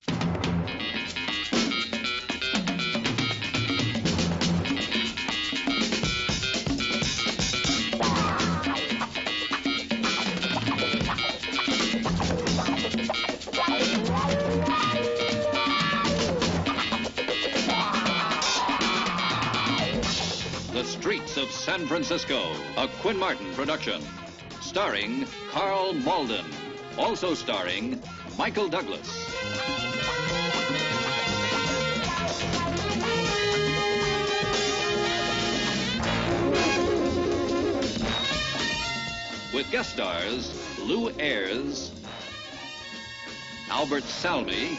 The Streets of San Francisco, a Quinn Martin production. Starring Carl Malden. Also starring Michael Douglas. With guest stars Lou Ayres, Albert Salmi,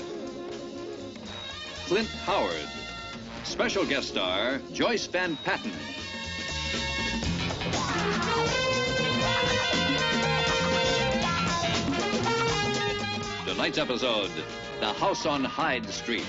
Clint Howard. Special guest star Joyce Van Patten. Tonight's episode, The House on Hyde Street.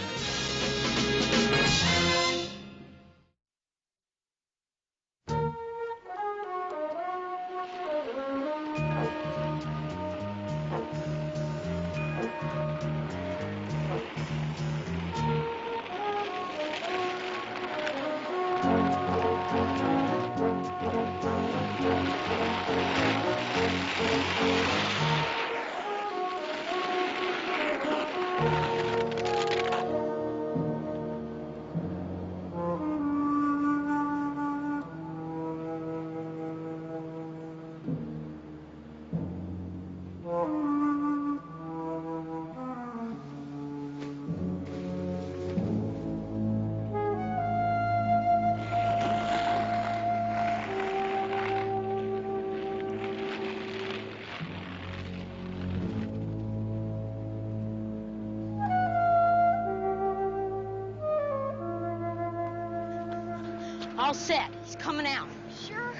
All set. He's coming out. Sure?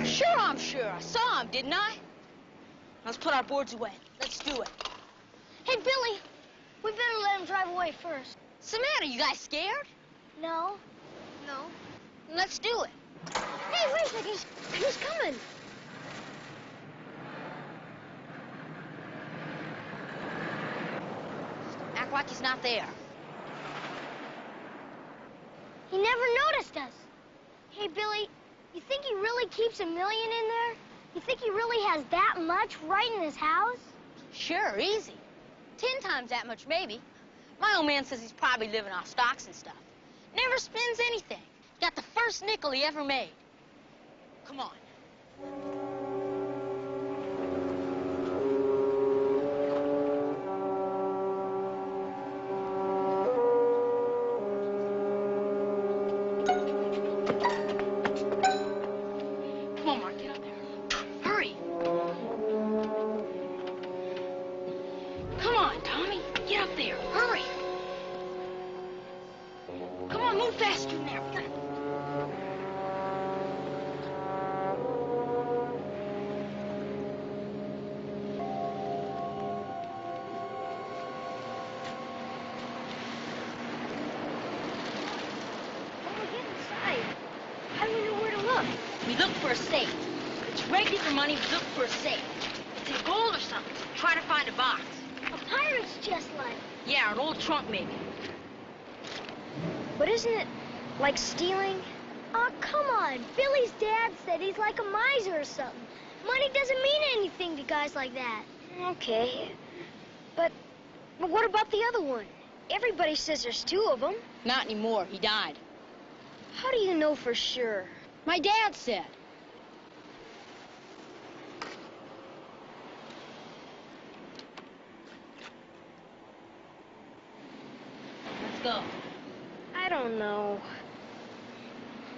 Sure, I'm sure. I saw him, didn't I? Let's put our boards away. Let's do it. Hey, Billy, we better let him drive away first. What's the matter? You guys scared? No. No. Let's do it. Hey, wait a second. He's coming. Act like he's not there. He never noticed us. Hey, Billy, you think he really keeps $1 million in there? You think he really has that much right in his house? Sure, easy. 10 times that much, maybe. My old man says he's probably living off stocks and stuff. Never spends anything. Got the first nickel he ever made. Come on. Come on, Mark, get up there. Hurry. Come on, Tommy. Get up there. Hurry. Come on, move faster than that. We gotta... When we get inside, how do we know where to look? We look for a safe. It's regular money, we look for a safe. It's in gold or something. Try to find a box. A pirate's chest like. Yeah, an old trunk maybe. But isn't it like stealing? Oh, come on. Billy's dad said he's like a miser or something. Money doesn't mean anything to guys like that. Okay. But what about the other one? Everybody says there's 2 of them. Not anymore. He died. How do you know for sure? My dad said. Let's go. I don't know.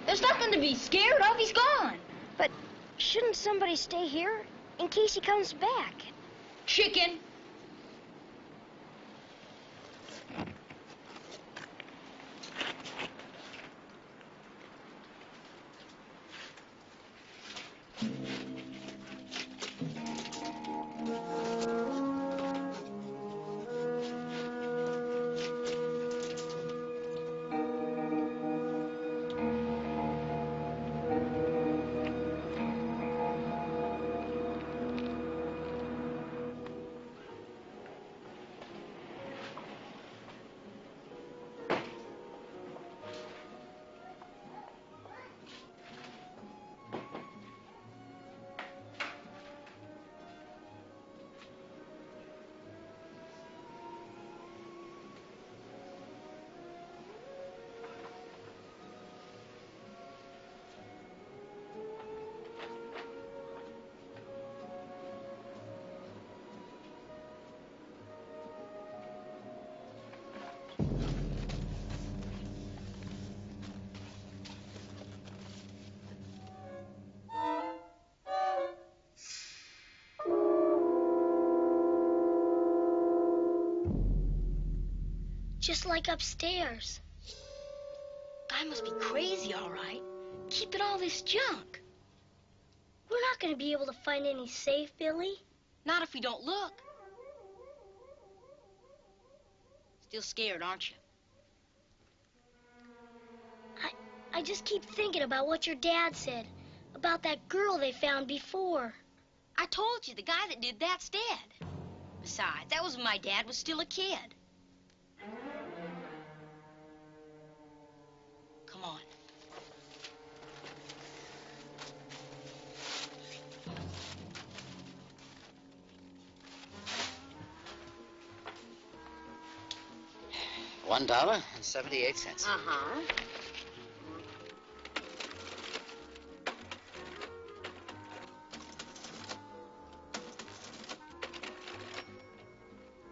There's nothing to be scared of. He's gone. But shouldn't somebody stay here in case he comes back? Chicken. just like upstairs. Guy must be crazy, all right. Keeping all this junk. We're not going to be able to find any safe, Billy. Not if we don't look. Still scared, aren't you? I just keep thinking about what your dad said, about that girl they found before. I told you, the guy that did that's dead. Besides, that was when my dad was still a kid. Come on. $1.78. Uh-huh.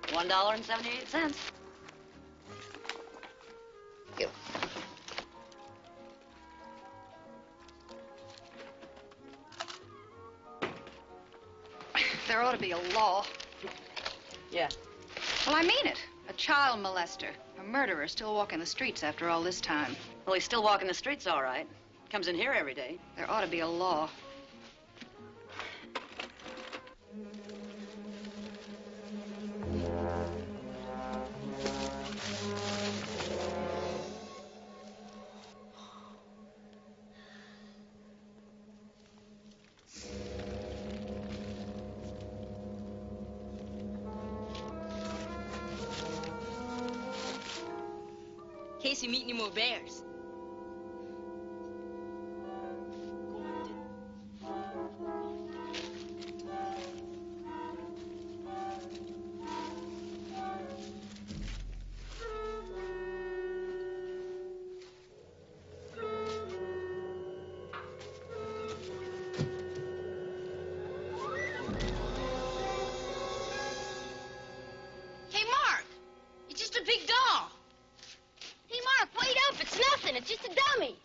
$1.78. You. There ought to be a law. Yeah. Well, I mean it. A child molester, a murderer still walking the streets after all this time. Well, he's still walking the streets, all right. Comes in here every day. There ought to be a law. In case you meet any more bears. Hey, Mark! It's just a big doll. Hey, Mark, wait up. It's nothing. It's just a dummy.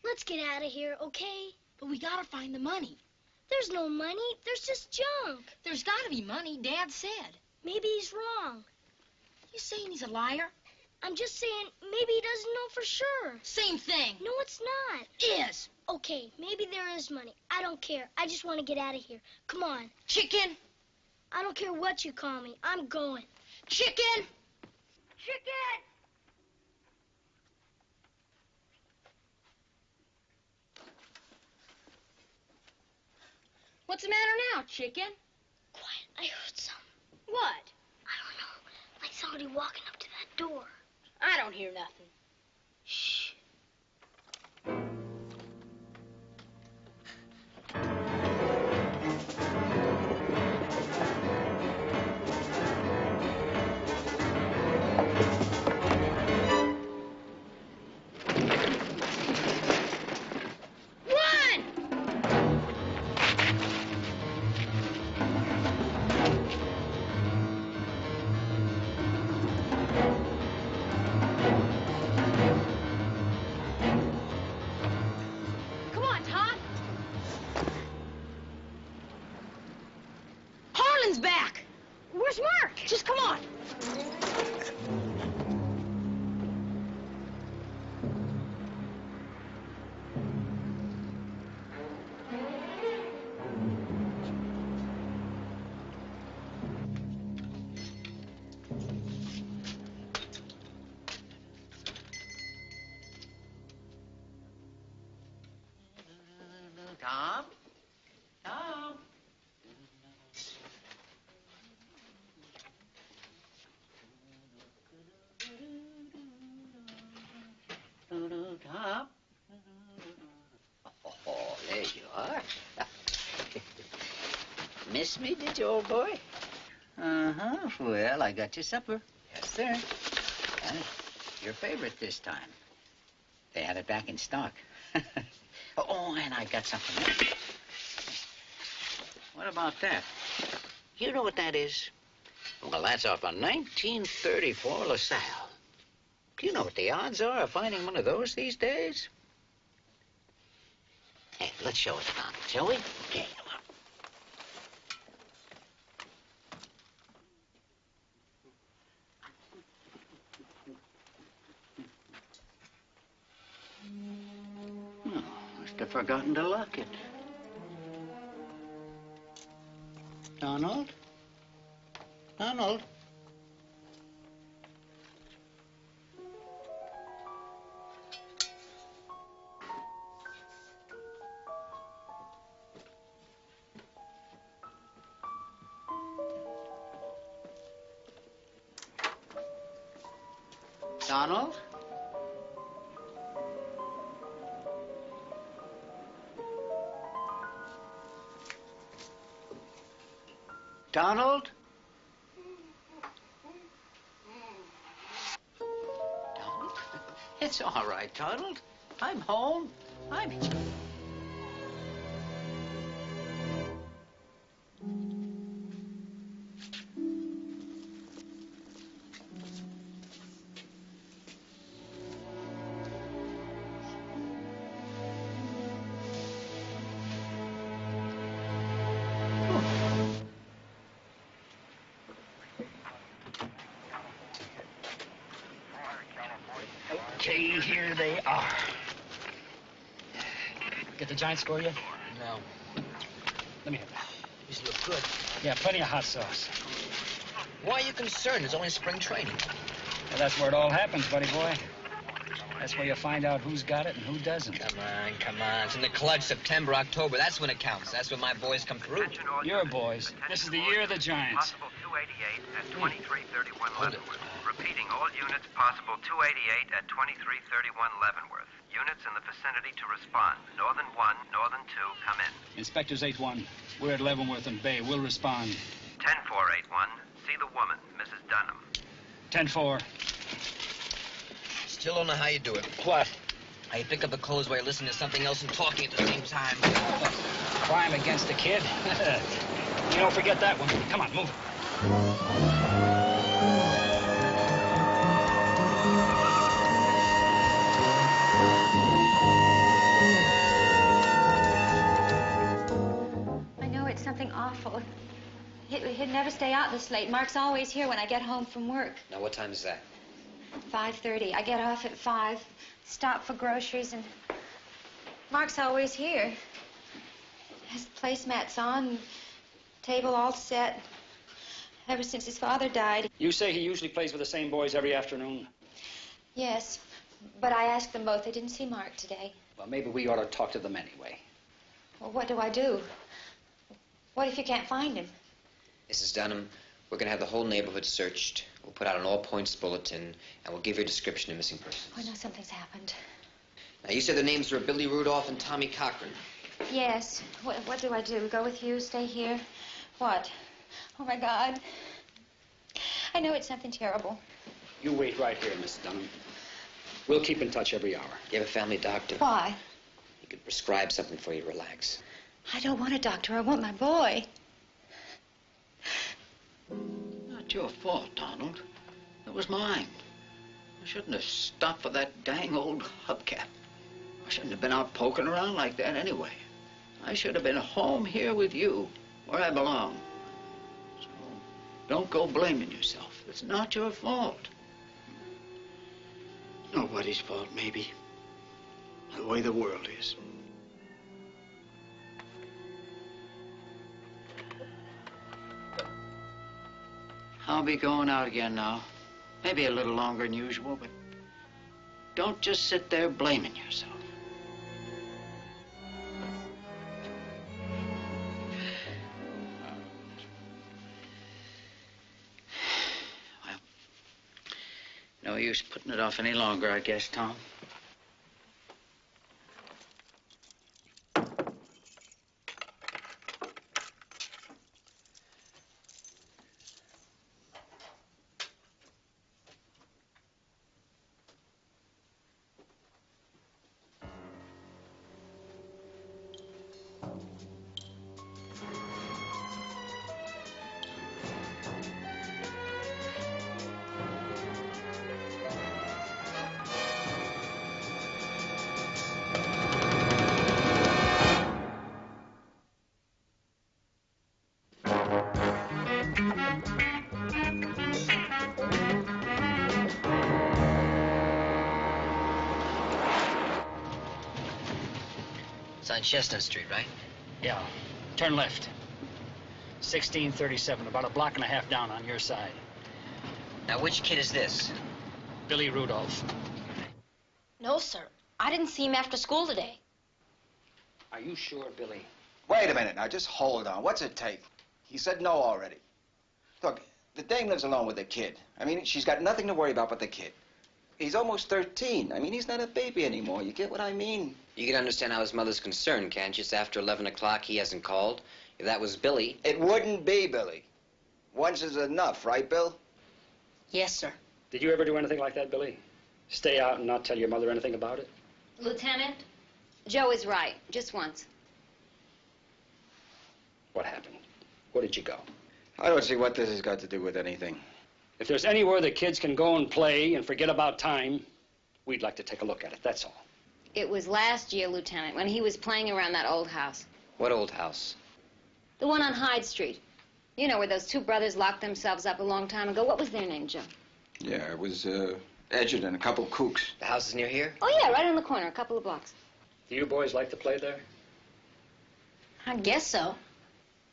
Let's get out of here, okay? But we gotta find the money. There's no money. There's just junk. There's gotta be money, Dad said. Maybe he's wrong. You saying he's a liar? I'm just saying maybe he doesn't know for sure. Same thing. No, it's not. Is. Okay, maybe there is money. I don't care. I just want to get out of here. Come on. Chicken. I don't care what you call me. I'm going. Chicken. Chicken! What's the matter now, Chicken? Quiet. I heard something. What? I don't know. Like somebody walking up to that door. I don't hear nothing. Shh. Come on, Todd. Harlan's back. Where's Mark? Just come on. Tom? Tom? Miss me, did you, old boy? Uh-huh. Well, I got your supper. Yes, sir. And your favorite this time. They have it back in stock. Oh, and I got something else. What about that? You know what that is? Well, that's off a 1934 LaSalle. Do you know what the odds are of finding one of those these days? Hey, let's show it around, shall we? Okay, come on. Oh, must have forgotten to lock it. Donald? Donald? Donald? Donald? Donald? It's all right, Donald. I'm home. I'm... Okay, here they are. Get the Giant score yet? No. Let me have that. These look good. Yeah, plenty of hot sauce. Why are you concerned? It's only spring training. Well, that's where it all happens, buddy boy. That's where you find out who's got it and who doesn't. Come on. It's in the clutch, September, October. That's when it counts. That's when my boys come through. Your boys. This is the year of the Giants. Possible 288 at 2331 Leavenworth. Repeating, all units possible 288 at 2331 Leavenworth. Units in the vicinity to respond. Northern 1, Northern 2, come in. Inspectors 8-1. We're at Leavenworth and Bay. We'll respond. 10481. See the woman, Mrs. Dunham. 10-4. Still don't know how you do it. What? How you pick up the clothes while you're listening to something else and talking at the same time. Crime against the kid. You don't forget that one. Come on, move. I know it's something awful. He'd never stay out this late. Mark's always here when I get home from work. Now, what time is that? 5:30. I get off at 5, stop for groceries, and Mark's always here. Has the placemats on, table all set. Ever since his father died. You say he usually plays with the same boys every afternoon? Yes, but I asked them both. They didn't see Mark today. Well, maybe we ought to talk to them anyway. Well, what do I do? What if you can't find him? Mrs. Dunham, we're going to have the whole neighborhood searched. We'll put out an all-points bulletin, and we'll give you a description of missing persons. Oh, no, something's happened. Now, you said the names were Billy Rudolph and Tommy Cochran. Yes. What do I do? Go with you? Stay here? What? Oh, my God. I know it's something terrible. You wait right here, Mrs. Dunham. We'll keep in touch every hour. You have a family doctor. Why? He could prescribe something for you to relax. I don't want a doctor. I want my boy. Not your fault, Donald. It was mine. I shouldn't have stopped for that dang old hubcap. I shouldn't have been out poking around like that anyway. I should have been home here with you, where I belong. So don't go blaming yourself. It's not your fault. Nobody's fault, maybe. The way the world is. I'll be going out again now. Maybe a little longer than usual, but don't just sit there blaming yourself. Well, no use putting it off any longer, I guess, Tom. on Chestnut Street, right? Yeah. Turn left. 1637, about a block and a half down on your side. Now, which kid is this? Billy Rudolph. No, sir. I didn't see him after school today. Are you sure, Billy? Wait a minute now, just hold on. What's it take? He said no already. Look, the dame lives alone with the kid. I mean, she's got nothing to worry about but the kid. He's almost 13. I mean, he's not a baby anymore. You get what I mean? You can understand how his mother's concerned, can't you? It's after 11 o'clock. He hasn't called. If that was Billy... It wouldn't be Billy. Once is enough, right, Bill? Yes, sir. Did you ever do anything like that, Billy? Stay out and not tell your mother anything about it? Lieutenant, Joe is right. Just once. What happened? Where did you go? I don't see what this has got to do with anything. If there's anywhere the kids can go and play and forget about time, we'd like to take a look at it, that's all. It was last year, Lieutenant, when he was playing around that old house. What old house? The one on Hyde Street. You know, where those two brothers locked themselves up a long time ago. What was their name, Joe? Yeah, it was Edgerton and a couple kooks. The house is near here? Oh, yeah, right on the corner, a couple of blocks. Do you boys like to play there? I guess so.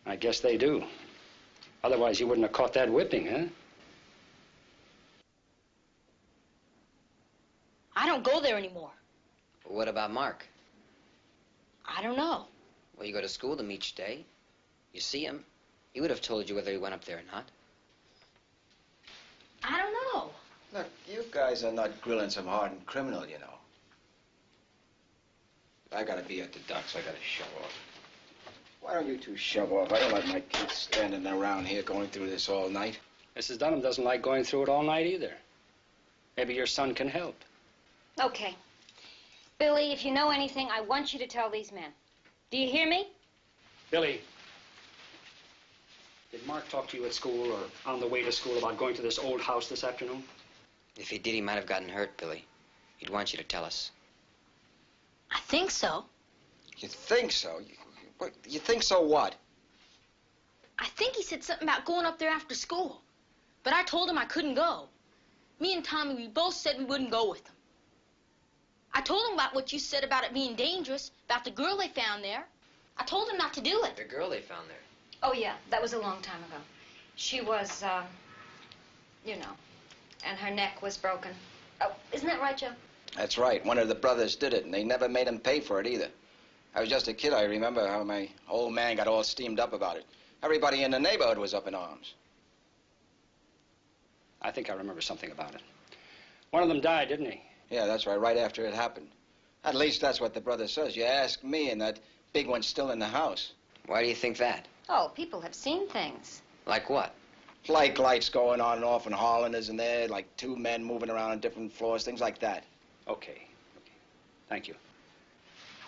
I guess they do. Otherwise, you wouldn't have caught that whipping, huh? I don't go there anymore. What about Mark? I don't know. Well, you go to school with him each day. You see him. He would have told you whether he went up there or not. I don't know. Look, you guys are not grilling some hardened criminal, you know. I gotta be at the docks. I gotta shove off. Why don't you two shove off? I don't like my kids standing around here going through this all night. Mrs. Dunham doesn't like going through it all night either. Maybe your son can help. Okay. Billy, if you know anything, I want you to tell these men. Do you hear me? Billy, did Mark talk to you at school or on the way to school about going to this old house this afternoon? If he did, he might have gotten hurt, Billy. He'd want you to tell us. I think so. You think so? You think so what? I think he said something about going up there after school. But I told him I couldn't go. Me and Tommy, we both said we wouldn't go with him. I told him about what you said about it being dangerous, about the girl they found there. I told him not to do it. The girl they found there. Oh, yeah, that was a long time ago. She was, you know, and her neck was broken. Oh, isn't that right, Joe? That's right. One of the brothers did it, and they never made him pay for it either. I was just a kid. I remember how my old man got all steamed up about it. Everybody in the neighborhood was up in arms. I think I remember something about it. One of them died, didn't he? Yeah, that's right after it happened. At least that's what the brother says. You ask me, and that big one's still in the house. Why do you think that? Oh, people have seen things. Like what? Like lights going on and off in Holland, isn't there? Like two men moving around on different floors, things like that. Okay. Thank you.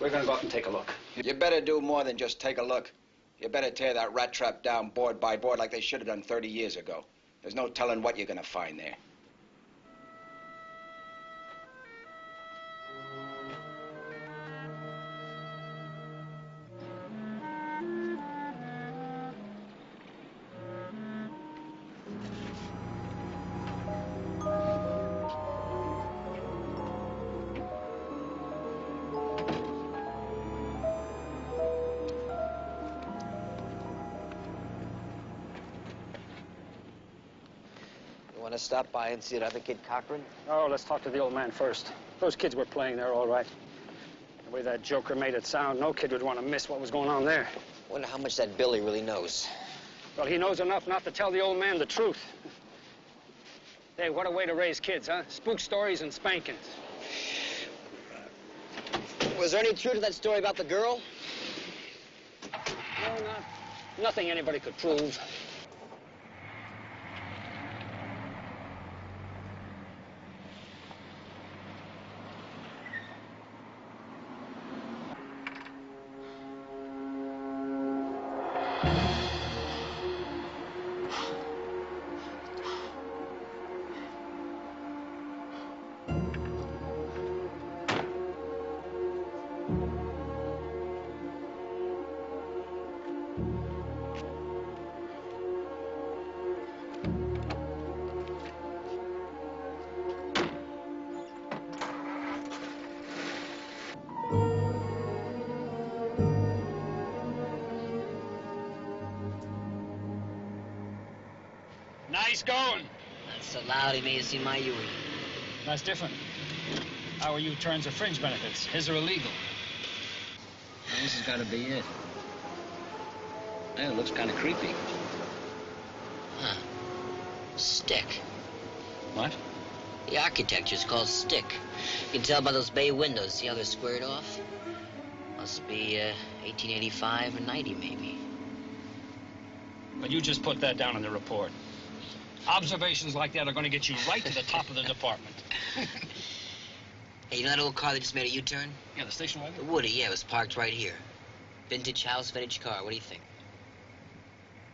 We're going to go up and take a look. You better do more than just take a look. You better tear that rat trap down board by board like they should have done 30 years ago. There's no telling what you're going to find there. Want to stop by and see that other kid, Cochran? Oh, let's talk to the old man first. Those kids were playing there all right. The way that joker made it sound, no kid would want to miss what was going on there. Wonder how much that Billy really knows. Well, he knows enough not to tell the old man the truth. Hey, what a way to raise kids, huh? Spook stories and spankings. Was there any truth to that story about the girl? No, nothing anybody could prove. Nice going. Not so loud he may have seen my Yui. That's different. Our U-turns are fringe benefits. His are illegal. Well, this has got to be it. Well, it looks kind of creepy. Huh. Stick. What? The architecture's called stick. You can tell by those bay windows. See how they're squared off? Must be 1885 or 90, maybe. But you just put that down in the report. Observations like that are going to get you right to the top of the department. Hey, you know that old car that just made a U-turn? Yeah, the station wagon? The Woody, yeah, it was parked right here. Vintage house, vintage car. What do you think?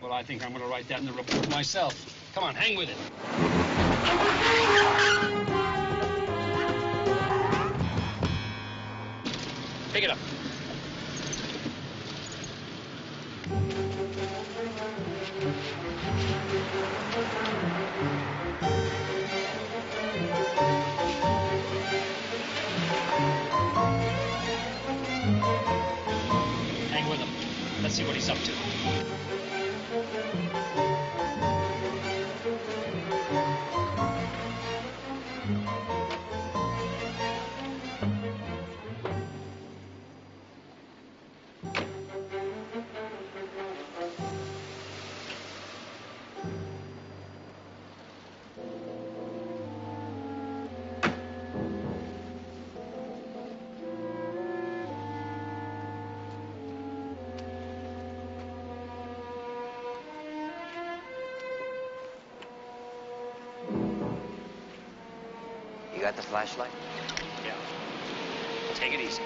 Well, I think I'm going to write that in the report myself. Come on, hang with it. Pick it up. Hang with him. Let's see what he's up to. You got the flashlight? Yeah. Take it easy.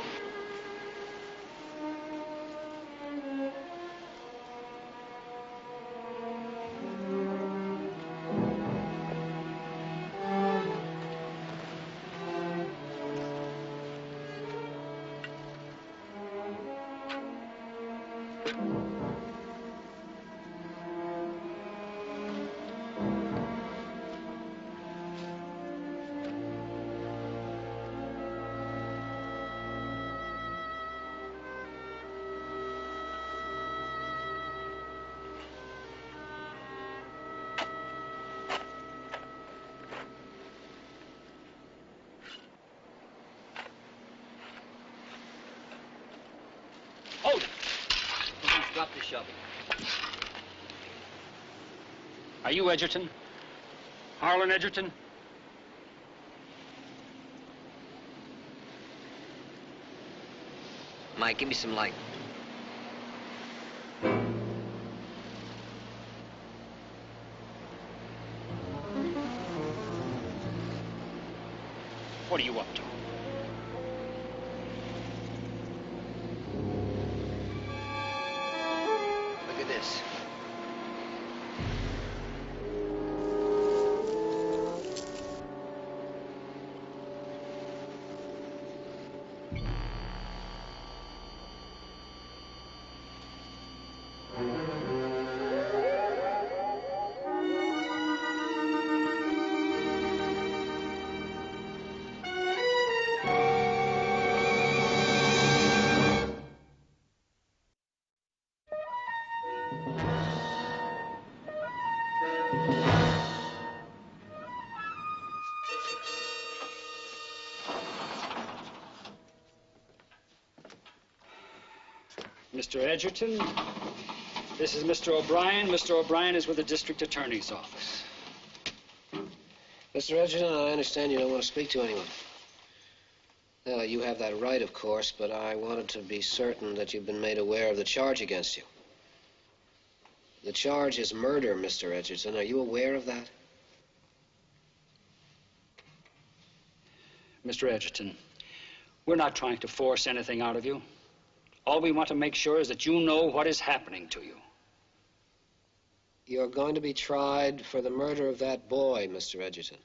Hold it. Drop the shovel. Are you Edgerton? Harlan Edgerton? Mike, give me some light. What are you up to? Look at this. Mr. Edgerton, this is Mr. O'Brien. Mr. O'Brien is with the district attorney's office. Mr. Edgerton, I understand you don't want to speak to anyone. You have that right, of course, but I wanted to be certain that you've been made aware of the charge against you. The charge is murder, Mr. Edgerton. Are you aware of that? Mr. Edgerton, we're not trying to force anything out of you. All we want to make sure is that you know what is happening to you. You're going to be tried for the murder of that boy, Mr. Edgerton.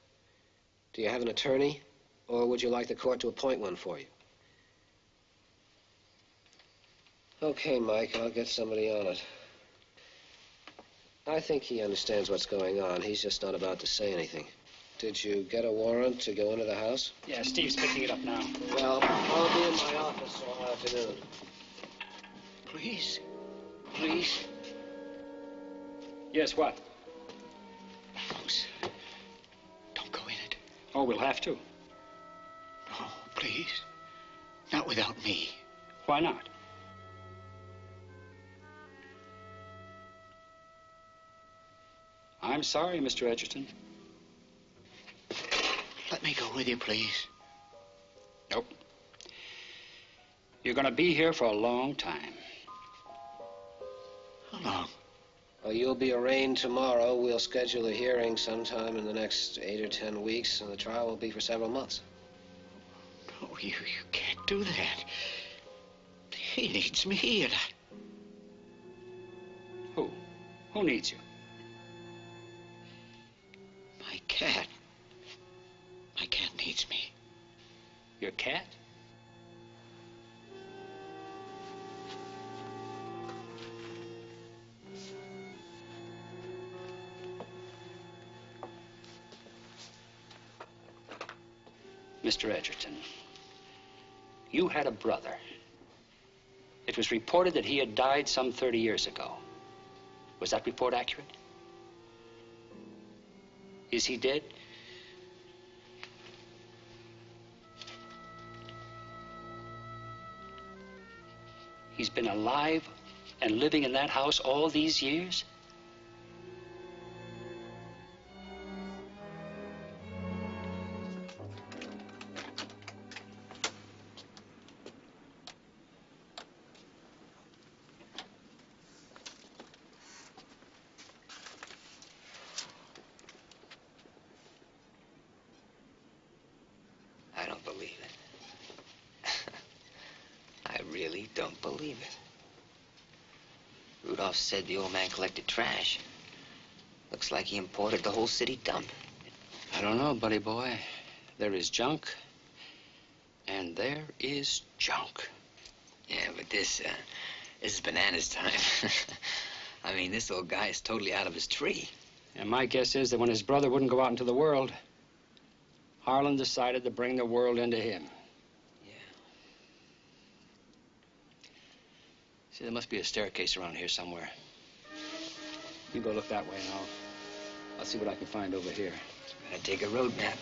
Do you have an attorney, or would you like the court to appoint one for you? Okay, Mike, I'll get somebody on it. I think he understands what's going on. He's just not about to say anything. Did you get a warrant to go into the house? Yeah, Steve's picking it up now. Well, I'll be in my office all afternoon. Please. Please. Yes, what? Oh, we'll have to. No, please. Not without me. Why not? I'm sorry, Mr. Edgerton. Let me go with you, please. Nope. You're going to be here for a long time. How long? Well, you'll be arraigned tomorrow. We'll schedule a hearing sometime in the next 8 or 10 weeks, and the trial will be for several months. No, you can't do that. He needs me, and I... Who? Who needs you? My cat. My cat needs me. Your cat? Mr. Edgerton, you had a brother. It was reported that he had died some 30 years ago. Was that report accurate? Is he dead? He's been alive and living in that house all these years? I don't believe it. I really don't believe it. Rudolph said the old man collected trash. Looks like he imported the whole city dump. I don't know, buddy boy. There is junk, and there is junk. Yeah, but this is bananas time. I mean, this old guy is totally out of his tree. And my guess is that when his brother wouldn't go out into the world, Harlan decided to bring the world into him. Yeah. See, there must be a staircase around here somewhere. You go look that way, and I'll see what I can find over here. Gotta take a road map.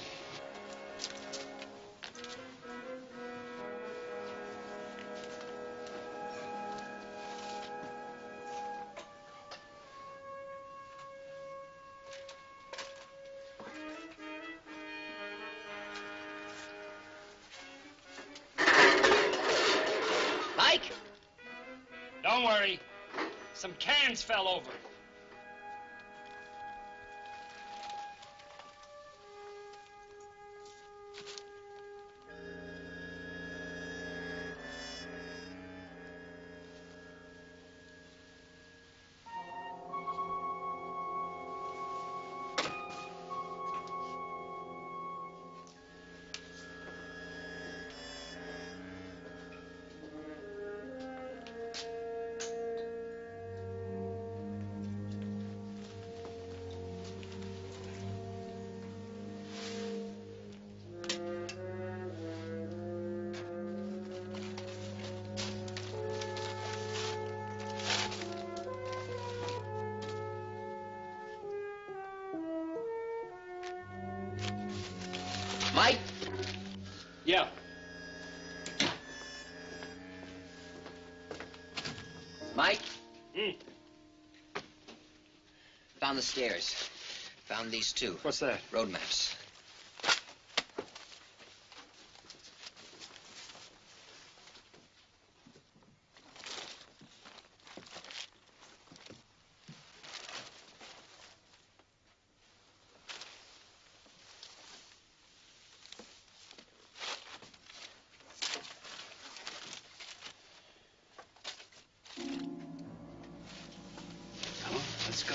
Mike! Don't worry. Some cans fell over. Mike? Yeah. Mike? Hmm. Found the stairs. Found these two. What's that? Road maps. Come on, let's go.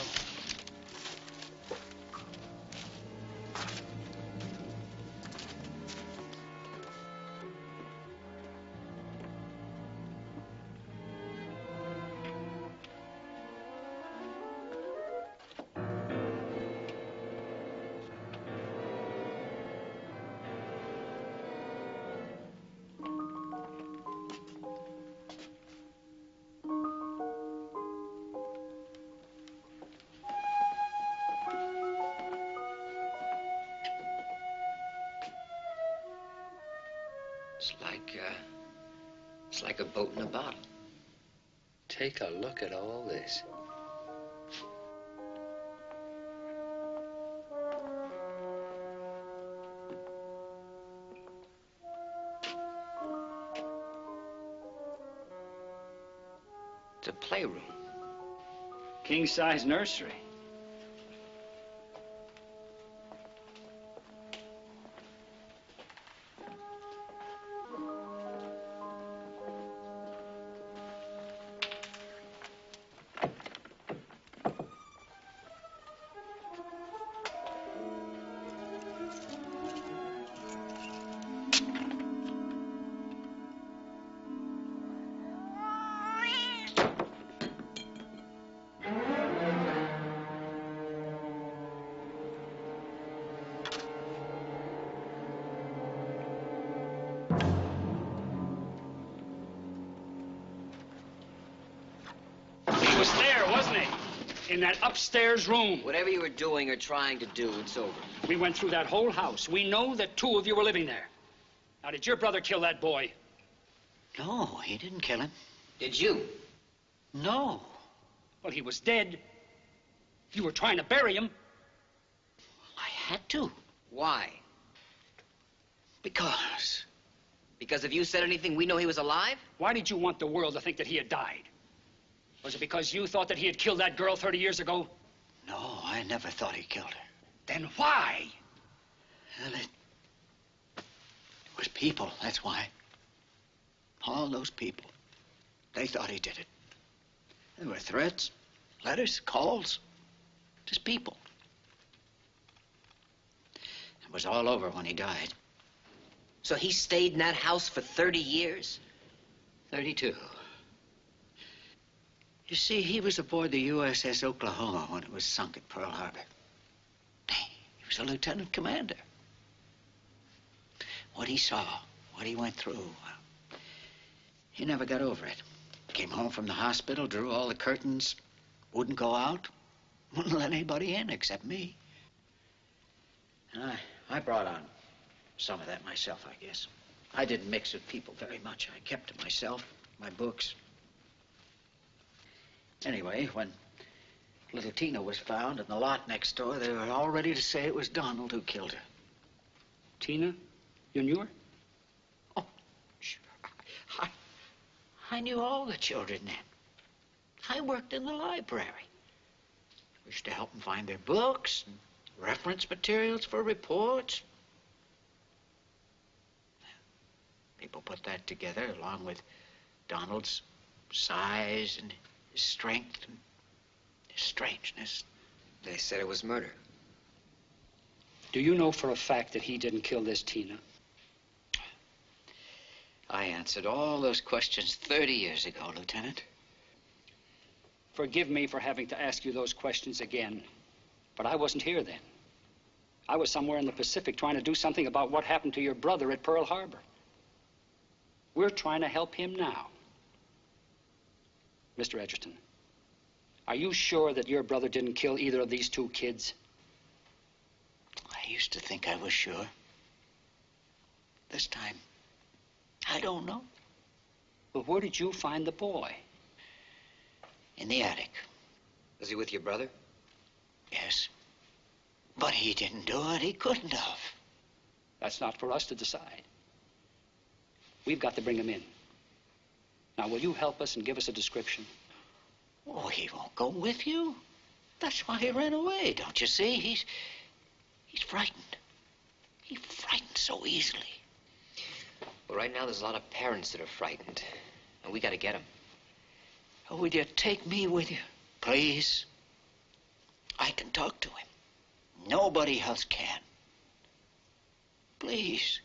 It's like a boat in a bottle. Take a look at all this. It's a playroom. King-size nursery. He was there, wasn't he? In that upstairs room. Whatever you were doing or trying to do, it's over. We went through that whole house. We know that 2 of you were living there. Now, did your brother kill that boy? No, he didn't kill him. Did you? No. Well, he was dead. You were trying to bury him. I had to. Why? Because. Because if you said anything, we know he was alive? Why did you want the world to think that he had died? Was it because you thought that he had killed that girl 30 years ago? No, I never thought he killed her. Then why? Well, it was people, that's why. All those people. They thought he did it. There were threats, letters, calls. Just people. It was all over when he died. So he stayed in that house for 30 years? 32. You see, he was aboard the USS Oklahoma when it was sunk at Pearl Harbor. He was a lieutenant commander. What he saw, what he went through, he never got over it. Came home from the hospital, drew all the curtains, wouldn't go out, wouldn't let anybody in except me. And I brought on some of that myself, I guess. I didn't mix with people very much. I kept to myself, my books. Anyway, when little Tina was found in the lot next door, they were all ready to say it was Donald who killed her. Tina? You knew her? Oh, sure. I knew all the children then. I worked in the library. I used to help them find their books and reference materials for reports. People put that together along with Donald's size and his strength and his strangeness. They said it was murder. Do you know for a fact that he didn't kill this Tina? I answered all those questions 30 years ago, Lieutenant. Forgive me for having to ask you those questions again, but I wasn't here then. I was somewhere in the Pacific trying to do something about what happened to your brother at Pearl Harbor. We're trying to help him now. Mr. Edgerton, are you sure that your brother didn't kill either of these 2 kids? I used to think I was sure. This time, I don't know. Well, where did you find the boy? In the attic. Was he with your brother? Yes. But he didn't do it. He couldn't have. That's not for us to decide. We've got to bring him in. Now, will you help us and give us a description? Oh, he won't go with you. That's why he ran away, don't you see? He's frightened. He frightens so easily. Well, right now there's a lot of parents that are frightened, and we got to get them. Oh, would you take me with you, please? I can talk to him. Nobody else can. Please.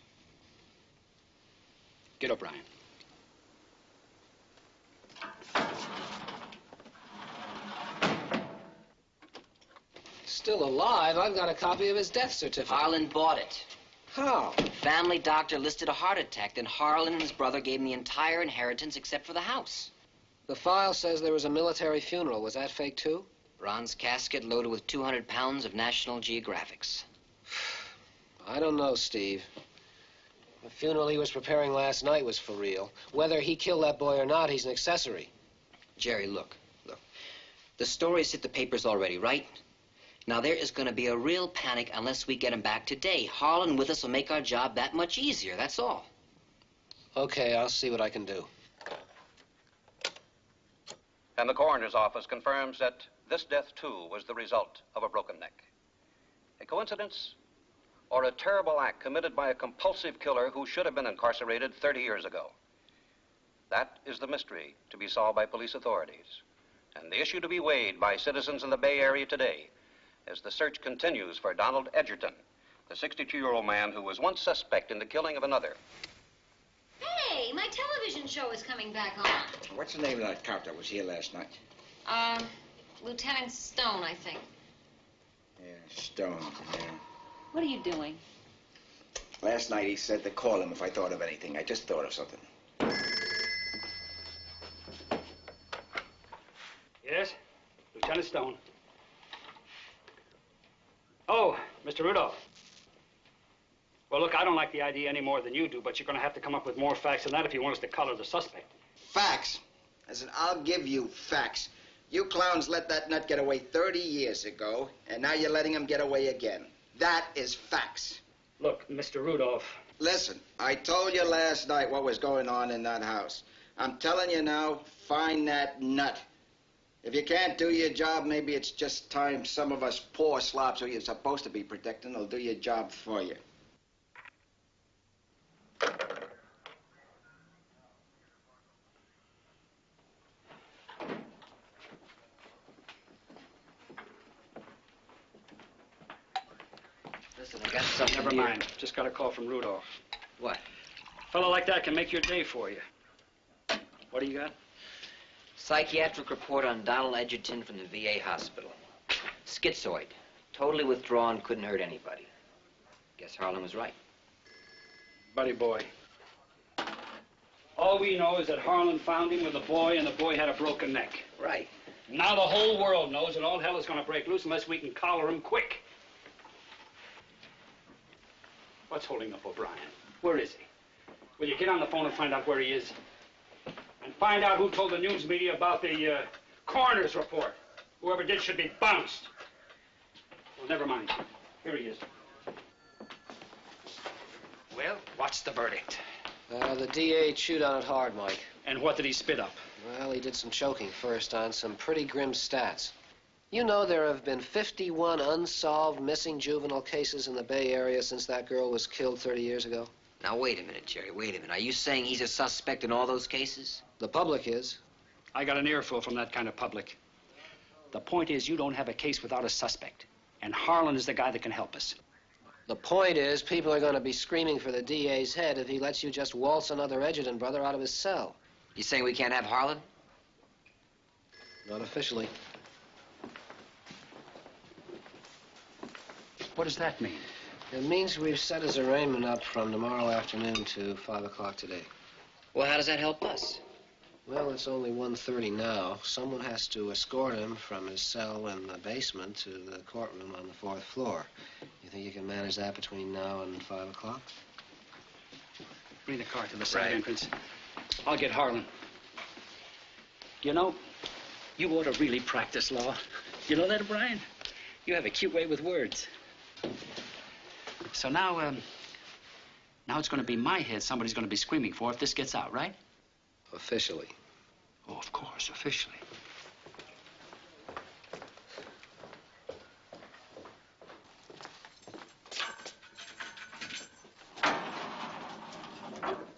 Get O'Brien. Still alive? I've got a copy of his death certificate. Harlan bought it. How? Family doctor listed a heart attack. Then Harlan and his brother gave him the entire inheritance except for the house. The file says there was a military funeral. Was that fake, too? Bronze casket loaded with 200 pounds of National Geographics. I don't know, Steve. The funeral he was preparing last night was for real. Whether he killed that boy or not, he's an accessory. Jerry, look. The story's hit the papers already, right? Now, there is going to be a real panic unless we get him back today. Harlan with us will make our job that much easier, that's all. Okay, I'll see what I can do. And the coroner's office confirms that this death, too, was the result of a broken neck. A coincidence or a terrible act committed by a compulsive killer who should have been incarcerated 30 years ago? That is the mystery to be solved by police authorities, and the issue to be weighed by citizens in the Bay Area today as the search continues for Donald Edgerton, the 62-year-old man who was once suspect in the killing of another. Hey, my television show is coming back on. What's the name of that cop that was here last night? Lieutenant Stone, I think. Yeah, Stone, yeah. What are you doing? Last night he said to call him if I thought of anything. I just thought of something. Yes, Lieutenant Stone. Oh, Mr. Rudolph. Well, look, I don't like the idea any more than you do, but you're going to have to come up with more facts than that if you want us to color the suspect. Facts? I said, I'll give you facts. You clowns let that nut get away 30 years ago, and now you're letting him get away again. That is facts. Look, Mr. Rudolph. Listen, I told you last night what was going on in that house. I'm telling you now, find that nut. If you can't do your job, maybe it's just time some of us poor slops who you're supposed to be protecting will do your job for you. Listen, I got something Never here. mind. Just got a call from Rudolph. What? A fellow like that can make your day for you. What do you got? Psychiatric report on Donald Edgerton from the VA hospital. Schizoid. Totally withdrawn, couldn't hurt anybody. Guess Harlan was right. Buddy boy. All we know is that Harlan found him with a boy, and the boy had a broken neck. Right. Now the whole world knows, and all hell is going to break loose unless we can collar him quick. What's holding up O'Brien? Where is he? Will you get on the phone and find out where he is? And find out who told the news media about the coroner's report. Whoever did should be bounced. Well, never mind. Here he is. Well, what's the verdict? The DA chewed on it hard, Mike. And what did he spit up? Well, he did some choking first on some pretty grim stats. You know there have been 51 unsolved missing juvenile cases in the Bay Area since that girl was killed 30 years ago. Now, wait a minute, Jerry, wait a minute. Are you saying he's a suspect in all those cases? The public is. I got an earful from that kind of public. The point is, you don't have a case without a suspect. And Harlan is the guy that can help us. The point is, people are going to be screaming for the DA's head if he lets you just waltz another Edgerton brother out of his cell. You saying we can't have Harlan? Not officially. What does that mean? It means we've set his arraignment up from tomorrow afternoon to 5 o'clock today. Well, how does that help us? Well, it's only 1:30 now. Someone has to escort him from his cell in the basement to the courtroom on the 4th floor. You think you can manage that between now and 5 o'clock? Bring the car to the side Right. entrance. I'll get Harlan. You know, you ought to really practice law. You know that, O'Brien? You have a cute way with words. So now it's going to be my head somebody's going to be screaming for if this gets out, right? Officially. Oh, of course, officially.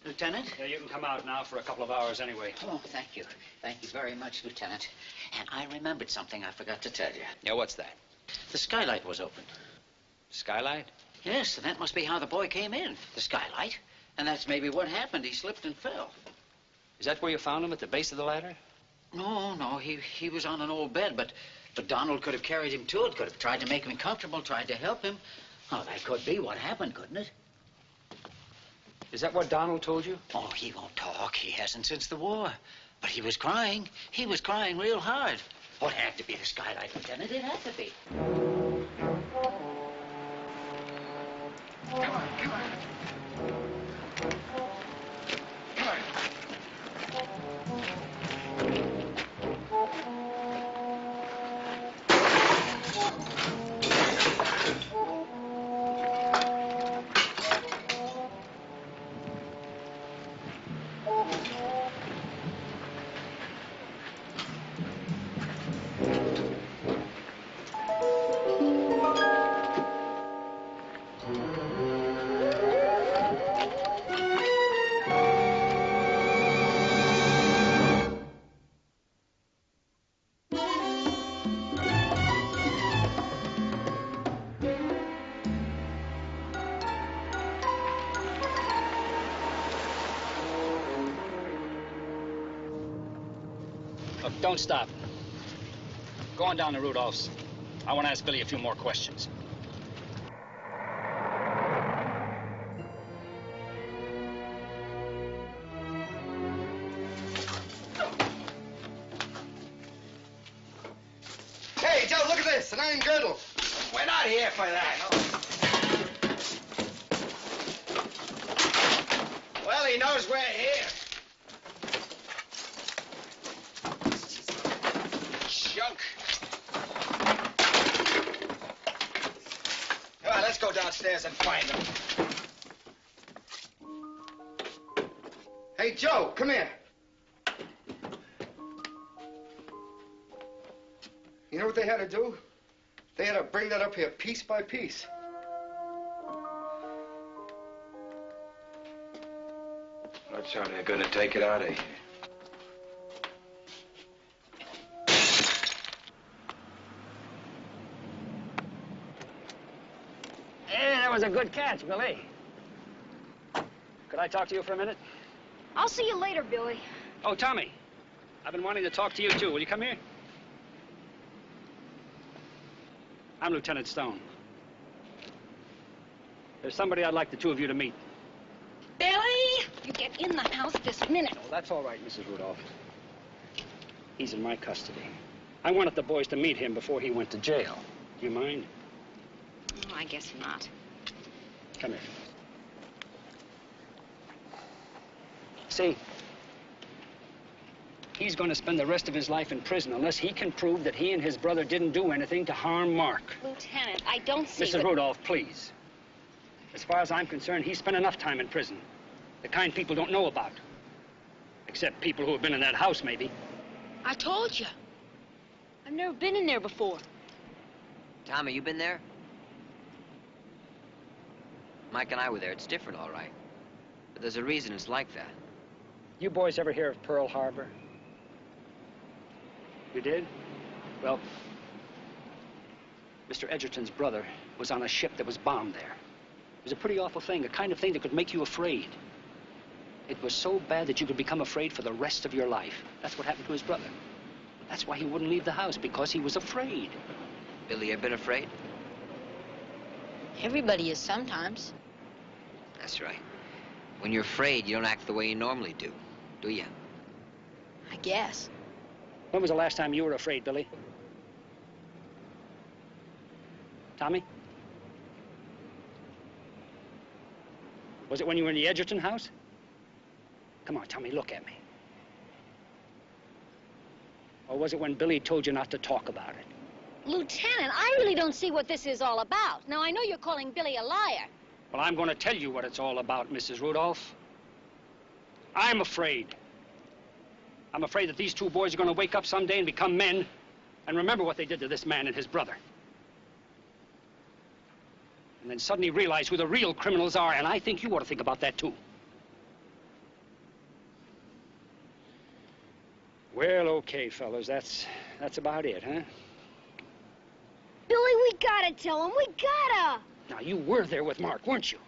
Lieutenant? Yeah, you can come out now for a couple of hours anyway. Oh, thank you. Thank you very much, Lieutenant. And I remembered something I forgot to tell you. Yeah, what's that? The skylight was open. Skylight? Yes, and that must be how the boy came in, the skylight. And that's maybe what happened. He slipped and fell. Is that where you found him, at the base of the ladder? No, he was on an old bed, but Donald could have carried him to it, could have tried to make him comfortable, tried to help him. Oh, that could be what happened, couldn't it? Is that what Donald told you? Oh, he won't talk. He hasn't since the war. But he was crying. He was crying real hard. Oh, it had to be the skylight, Lieutenant. It had to be. Come on, come on. Don't stop. Go on down to Rudolph's. I want to ask Billy a few more questions. Hey, Joe, look at this, an iron girdle. We're not here for that. Well, he knows we're here. Junk. Come on, let's go downstairs and find him. Hey, Joe, come here. You know what they had to do? They had to bring that up here piece by piece. That's how they're gonna take it out of here. Hey, that was a good catch, Billy. Could I talk to you for a minute? I'll see you later, Billy. Oh, Tommy, I've been wanting to talk to you, too. Will you come here? I'm Lieutenant Stone. There's somebody I'd like the two of you to meet. Billy, you get in the house this minute. Oh, that's all right, Mrs. Rudolph. He's in my custody. I wanted the boys to meet him before he went to jail. Do you mind? Oh, I guess not. Come here. See, he's going to spend the rest of his life in prison unless he can prove that he and his brother didn't do anything to harm Mark. Lieutenant, I don't see Mrs. Rudolph, please. As far as I'm concerned, he spent enough time in prison. The kind people don't know about. Except people who have been in that house, maybe. I told you. I've never been in there before. Tommy, you been there? Mike and I were there. It's different, all right. But there's a reason it's like that. You boys ever hear of Pearl Harbor? You did? Well, Mr. Edgerton's brother was on a ship that was bombed there. It was a pretty awful thing, the kind of thing that could make you afraid. It was so bad that you could become afraid for the rest of your life. That's what happened to his brother. That's why he wouldn't leave the house, because he was afraid. Billy, you been afraid? Everybody is sometimes. That's right. When you're afraid, you don't act the way you normally do you? I guess. When was the last time you were afraid, Billy? Tommy? Was it when you were in the Edgerton house? Come on, Tommy, look at me. Or was it when Billy told you not to talk about it? Lieutenant, I really don't see what this is all about. Now, I know you're calling Billy a liar. Well, I'm going to tell you what it's all about, Mrs. Rudolph. I'm afraid. I'm afraid that these two boys are going to wake up someday and become men and remember what they did to this man and his brother. And then suddenly realize who the real criminals are, and I think you ought to think about that, too. Well, okay, fellas, that's about it, huh? Billy, we gotta tell him. We gotta. Now, you were there with Mark, weren't you?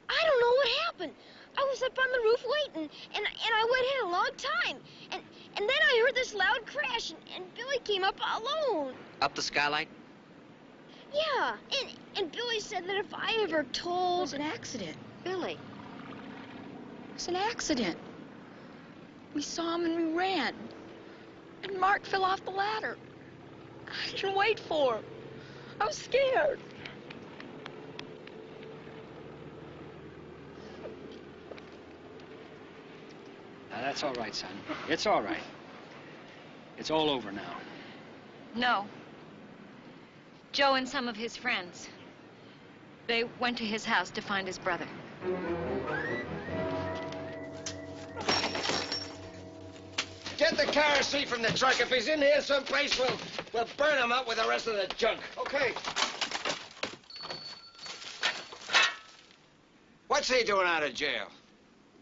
I don't know what happened. I was up on the roof waiting, and I went in a long time. And then I heard this loud crash, and Billy came up alone. Up the skylight? Yeah, and Billy said that if I ever told... It was an accident, Billy. It was an accident. We saw him and we ran. And Mark fell off the ladder. I didn't wait for him. I was scared. Now, that's all right, son. It's all right. It's all over now. No. Joe and some of his friends. They went to his house to find his brother. Get the car seat from the truck. If he's in here someplace, we'll burn him up with the rest of the junk. Okay. What's he doing out of jail?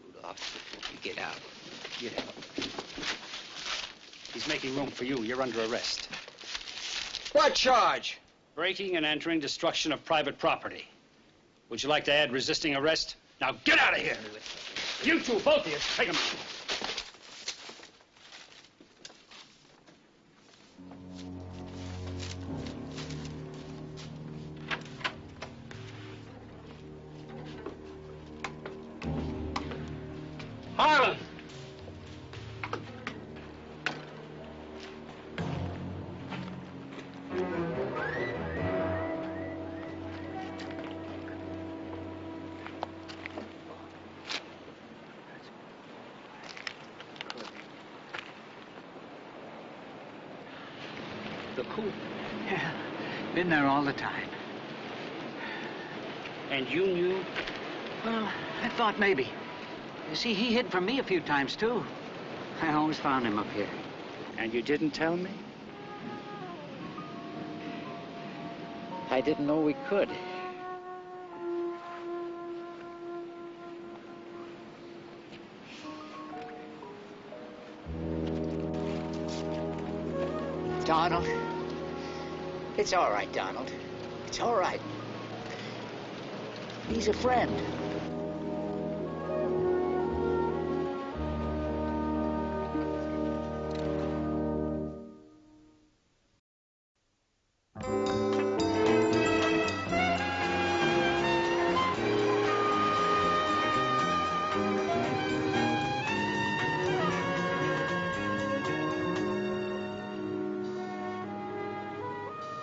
Rudolph, you get out. Get out. He's making room for you. You're under arrest. What charge? Breaking and entering, destruction of private property. Would you like to add resisting arrest? Now get out of here. You two, both of you, take him out. Harlan! The coop. Yeah, been there all the time. And you knew? Well, I thought maybe. You see, he hid from me a few times, too. I always found him up here. And you didn't tell me? I didn't know we could. Donald. It's all right, Donald. It's all right. He's a friend.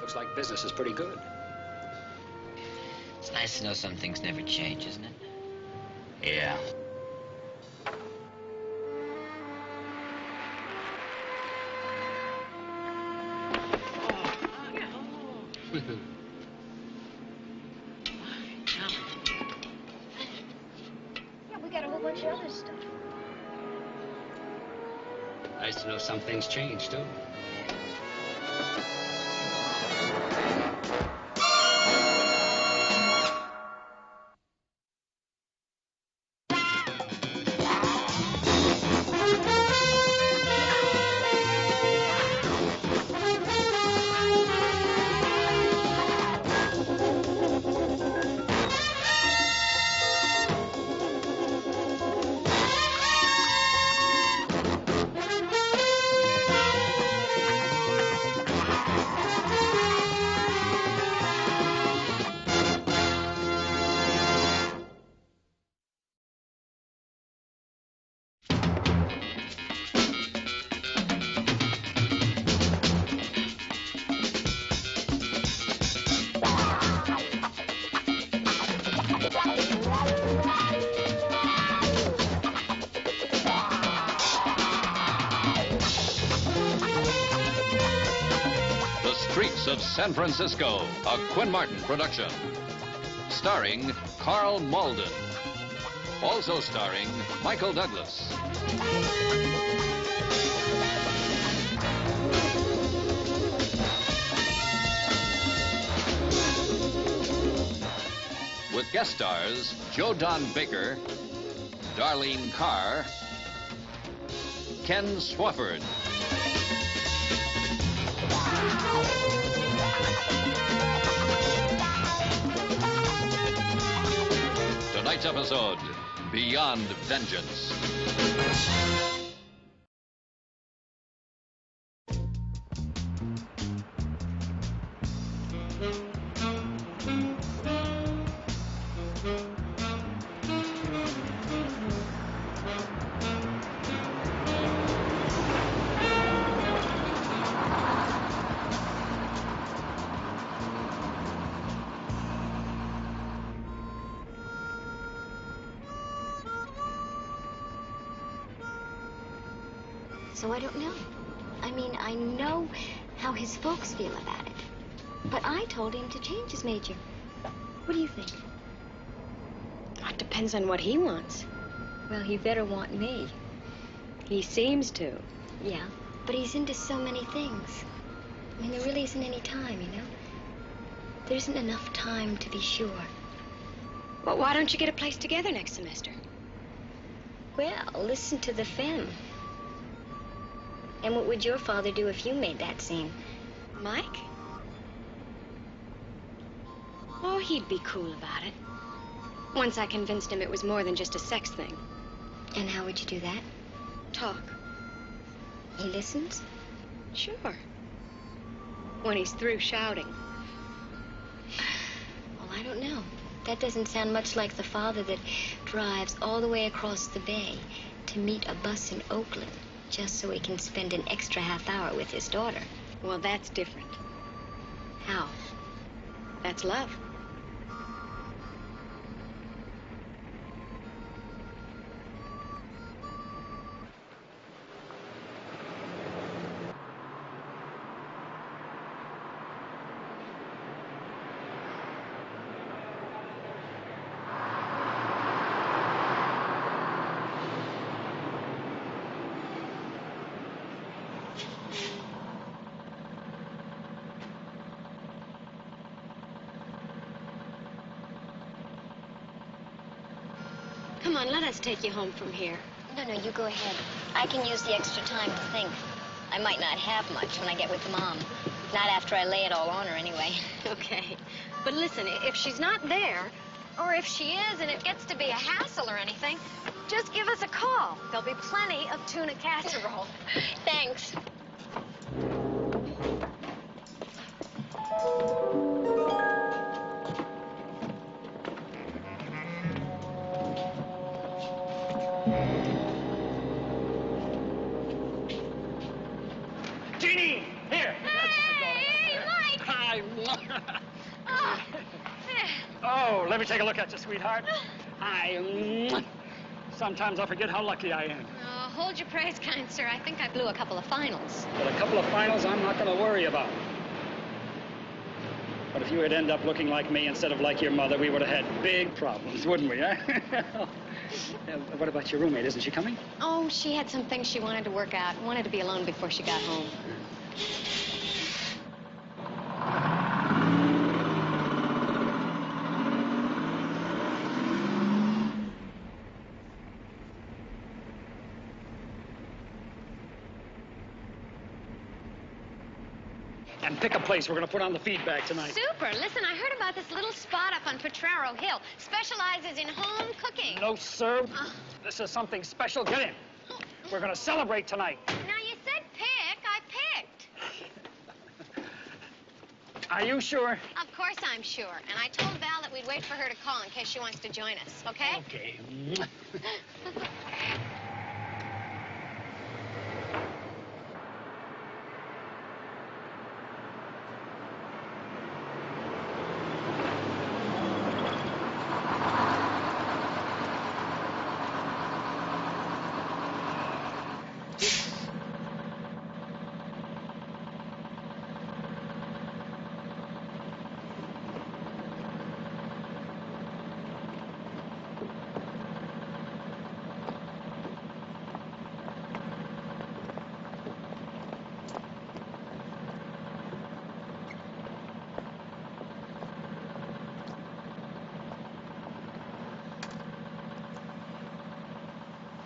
Looks like business is pretty good. It's nice to know some things never change, isn't it? Yeah. Yeah, we got a whole bunch of other stuff. Nice to know some things change, too. Streets of San Francisco, a Quinn Martin production. Starring Carl Malden. Also starring Michael Douglas. With guest stars Joe Don Baker, Darlene Carr, Ken Swafford. Tonight's episode, Beyond Vengeance. So I don't know. I mean, I know how his folks feel about it. But I told him to change his major. What do you think? It depends on what he wants. Well, he better want me. He seems to. Yeah, but he's into so many things. I mean, there really isn't any time, you know? There isn't enough time to be sure. Well, why don't you get a place together next semester? Well, listen to the femme. And what would your father do if you made that scene? Mike? Oh, he'd be cool about it. Once I convinced him it was more than just a sex thing. And how would you do that? Talk. He listens? Sure. When he's through shouting. Well, I don't know. That doesn't sound much like the father that drives all the way across the bay to meet a bus in Oakland just so he can spend an extra half hour with his daughter. Well, that's different. How? That's love. Come on, let us take you home from here. No, you go ahead. I can use the extra time to think. I might not have much when I get with Mom. Not after I lay it all on her, anyway. Okay. But listen, if she's not there, or if she is and it gets to be a hassle or anything, just give us a call. There'll be plenty of tuna casserole. Thanks. Jeannie, here. Hey, Mike! Hi. Oh, let me take a look at you, sweetheart. Sometimes I forget how lucky I am. Oh, hold your praise, kind sir. I think I blew a couple of finals. But a couple of finals I'm not going to worry about. But if you had ended up looking like me instead of like your mother, we would have had big problems, wouldn't we, huh? What about your roommate? Isn't she coming? Oh, she had some things she wanted to work out. Wanted to be alone before she got home. And pick a place we're going to put on the feedback tonight. Super. Listen, I heard about this little spot up on Potrero Hill. Specializes in home cooking. No, sir. This is something special. Get in. We're going to celebrate tonight. Now, you said pick. I picked. Are you sure? Of course I'm sure. And I told Val that we'd wait for her to call in case she wants to join us, okay? Okay.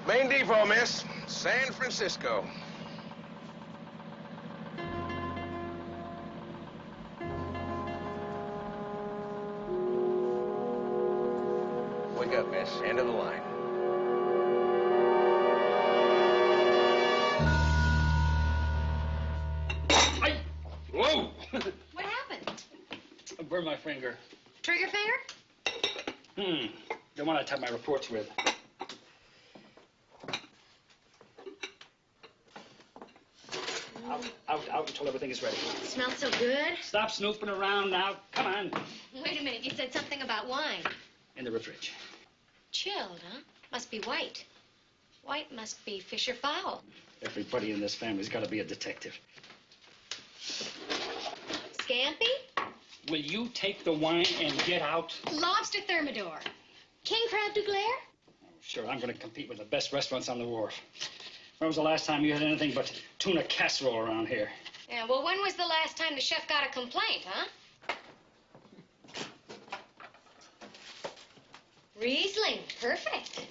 Main depot, miss. San Francisco. Wake up, miss. End of the line. Whoa! What happened? I burned my finger. Trigger finger? The one I type my reports with. Out until everything is ready. It smells so good. Stop snooping around now. Come on. Wait a minute. You said something about wine. In the fridge. Chilled, huh? Must be white. White must be fish or fowl. Everybody in this family's got to be a detective. Scampi? Will you take the wine and get out? Lobster thermidor. King crab de glaire? Sure, I'm going to compete with the best restaurants on the wharf. When was the last time you had anything but tuna casserole around here? Yeah, well, when was the last time the chef got a complaint, huh? Riesling, perfect.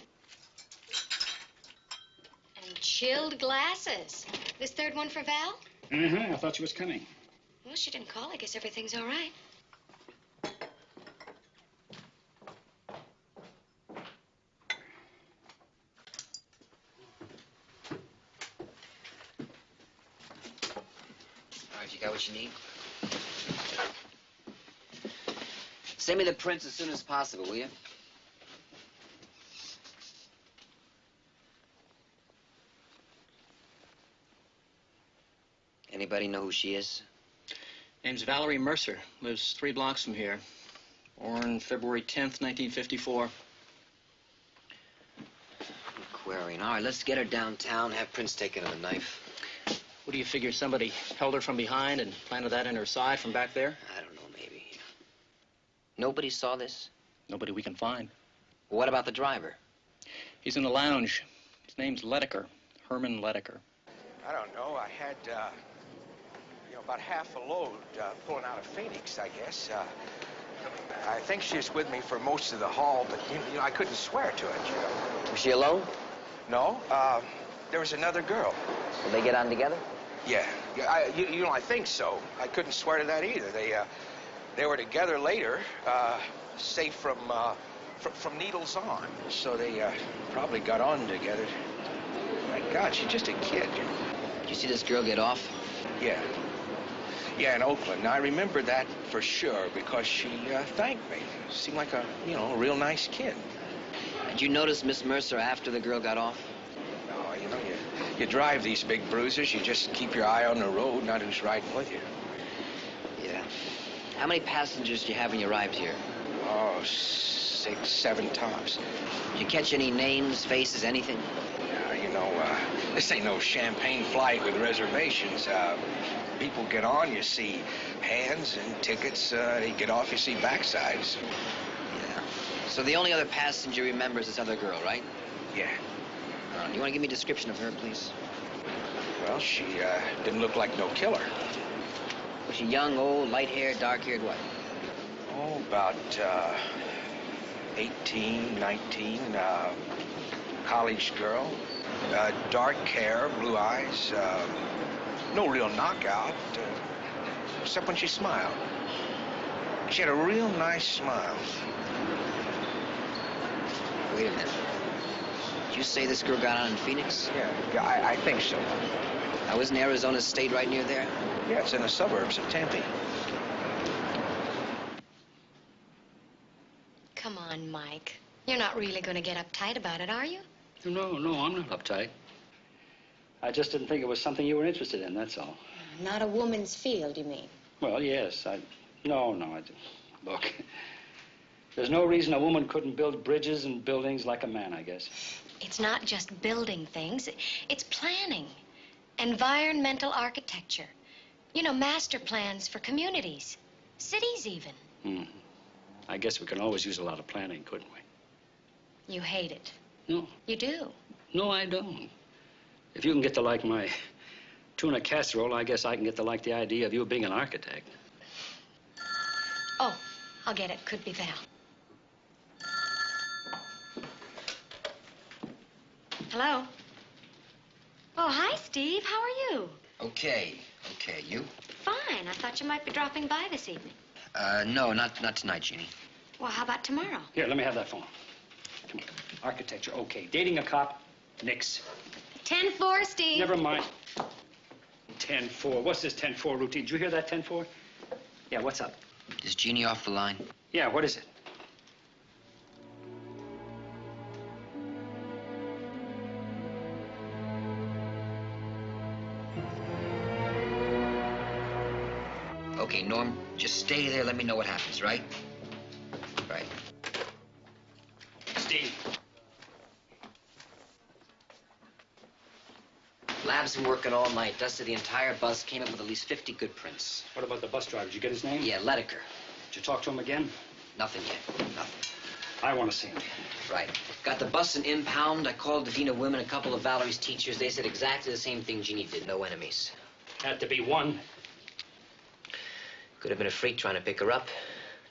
And chilled glasses. This third one for Val? I thought she was coming. Well, she didn't call. I guess everything's all right. All right, you got what you need? Send me the prints as soon as possible, will you? Anybody know who she is? Name's Valerie Mercer. Lives 3 blocks from here. Born February 10th, 1954. Querying. All right, let's get her downtown, have Prince take her to the knife. What do you figure, somebody held her from behind and planted that in her side from back there? I don't know, maybe. Nobody saw this? Nobody we can find. Well, what about the driver? He's in the lounge. His name's Ledecker. Herman Ledecker. I don't know. I had, about half a load pulling out of Phoenix, I guess. I think she was with me for most of the haul, but, I couldn't swear to it, Was she alone? No, there was another girl. Did they get on together? Yeah, I think so. I couldn't swear to that either. They were together later, safe from needles on. So they probably got on together. My God, she's just a kid. Did you see this girl get off? Yeah. Yeah, in Oakland. Now, I remember that for sure because she thanked me. Seemed like a real nice kid. Did you notice Miss Mercer after the girl got off? No, you drive these big bruisers. You just keep your eye on the road, not who's riding with you. Yeah. How many passengers do you have when you arrived here? Oh, 6, 7 tops. Did you catch any names, faces, anything? This ain't no champagne flight with reservations. People get on, you see hands and tickets. They get off, you see backsides. Yeah. So the only other passenger you remember is this other girl, right? Yeah. You want to give me a description of her, please? Well, she didn't look like no killer. Was she young, old, light-haired, dark-haired, what? Oh, about 18, 19, college girl. Dark hair, blue eyes, no real knockout, except when she smiled. She had a real nice smile. Wait a minute. Did you say this girl got on in Phoenix? Yeah, I think so. Now, isn't Arizona State right near there? Yeah, it's in the suburbs of Tempe. Come on, Mike. You're not really going to get uptight about it, are you? No, I'm not uptight. I just didn't think it was something you were interested in, that's all. Not a woman's field, you mean? Well, yes, No, look, there's no reason a woman couldn't build bridges and buildings like a man, I guess. It's not just building things. It's planning. Environmental architecture. Master plans for communities. Cities, even. I guess we can always use a lot of planning, couldn't we? You hate it. No. You do? No, I don't. If you can get to like my tuna casserole, I guess I can get to like the idea of you being an architect. Oh, I'll get it. Could be Val. Hello? Oh, hi, Steve. How are you? Okay. You? Fine. I thought you might be dropping by this evening. No, not tonight, Jeannie. Well, how about tomorrow? Here, let me have that phone. Come here. Architecture, okay. Dating a cop, nix. 10-4, Steve. Never mind. 10-4. What's this 10-4 routine? Did you hear that 10-4? Yeah, what's up? Is Jeannie off the line? Yeah, what is it? Okay, Norm, just stay there. Let me know what happens, right? Right. Steve. Lab's been working all night. Dusted the entire bus, came up with at least 50 good prints. What about the bus driver? Did you get his name? Yeah, Ledecker. Did you talk to him again? Nothing yet. Nothing. I want to see him. Right. Got the bus in impound. I called the Dean of Women, a couple of Valerie's teachers. They said exactly the same thing Jeannie did. No enemies. Had to be one. Could have been a freak trying to pick her up.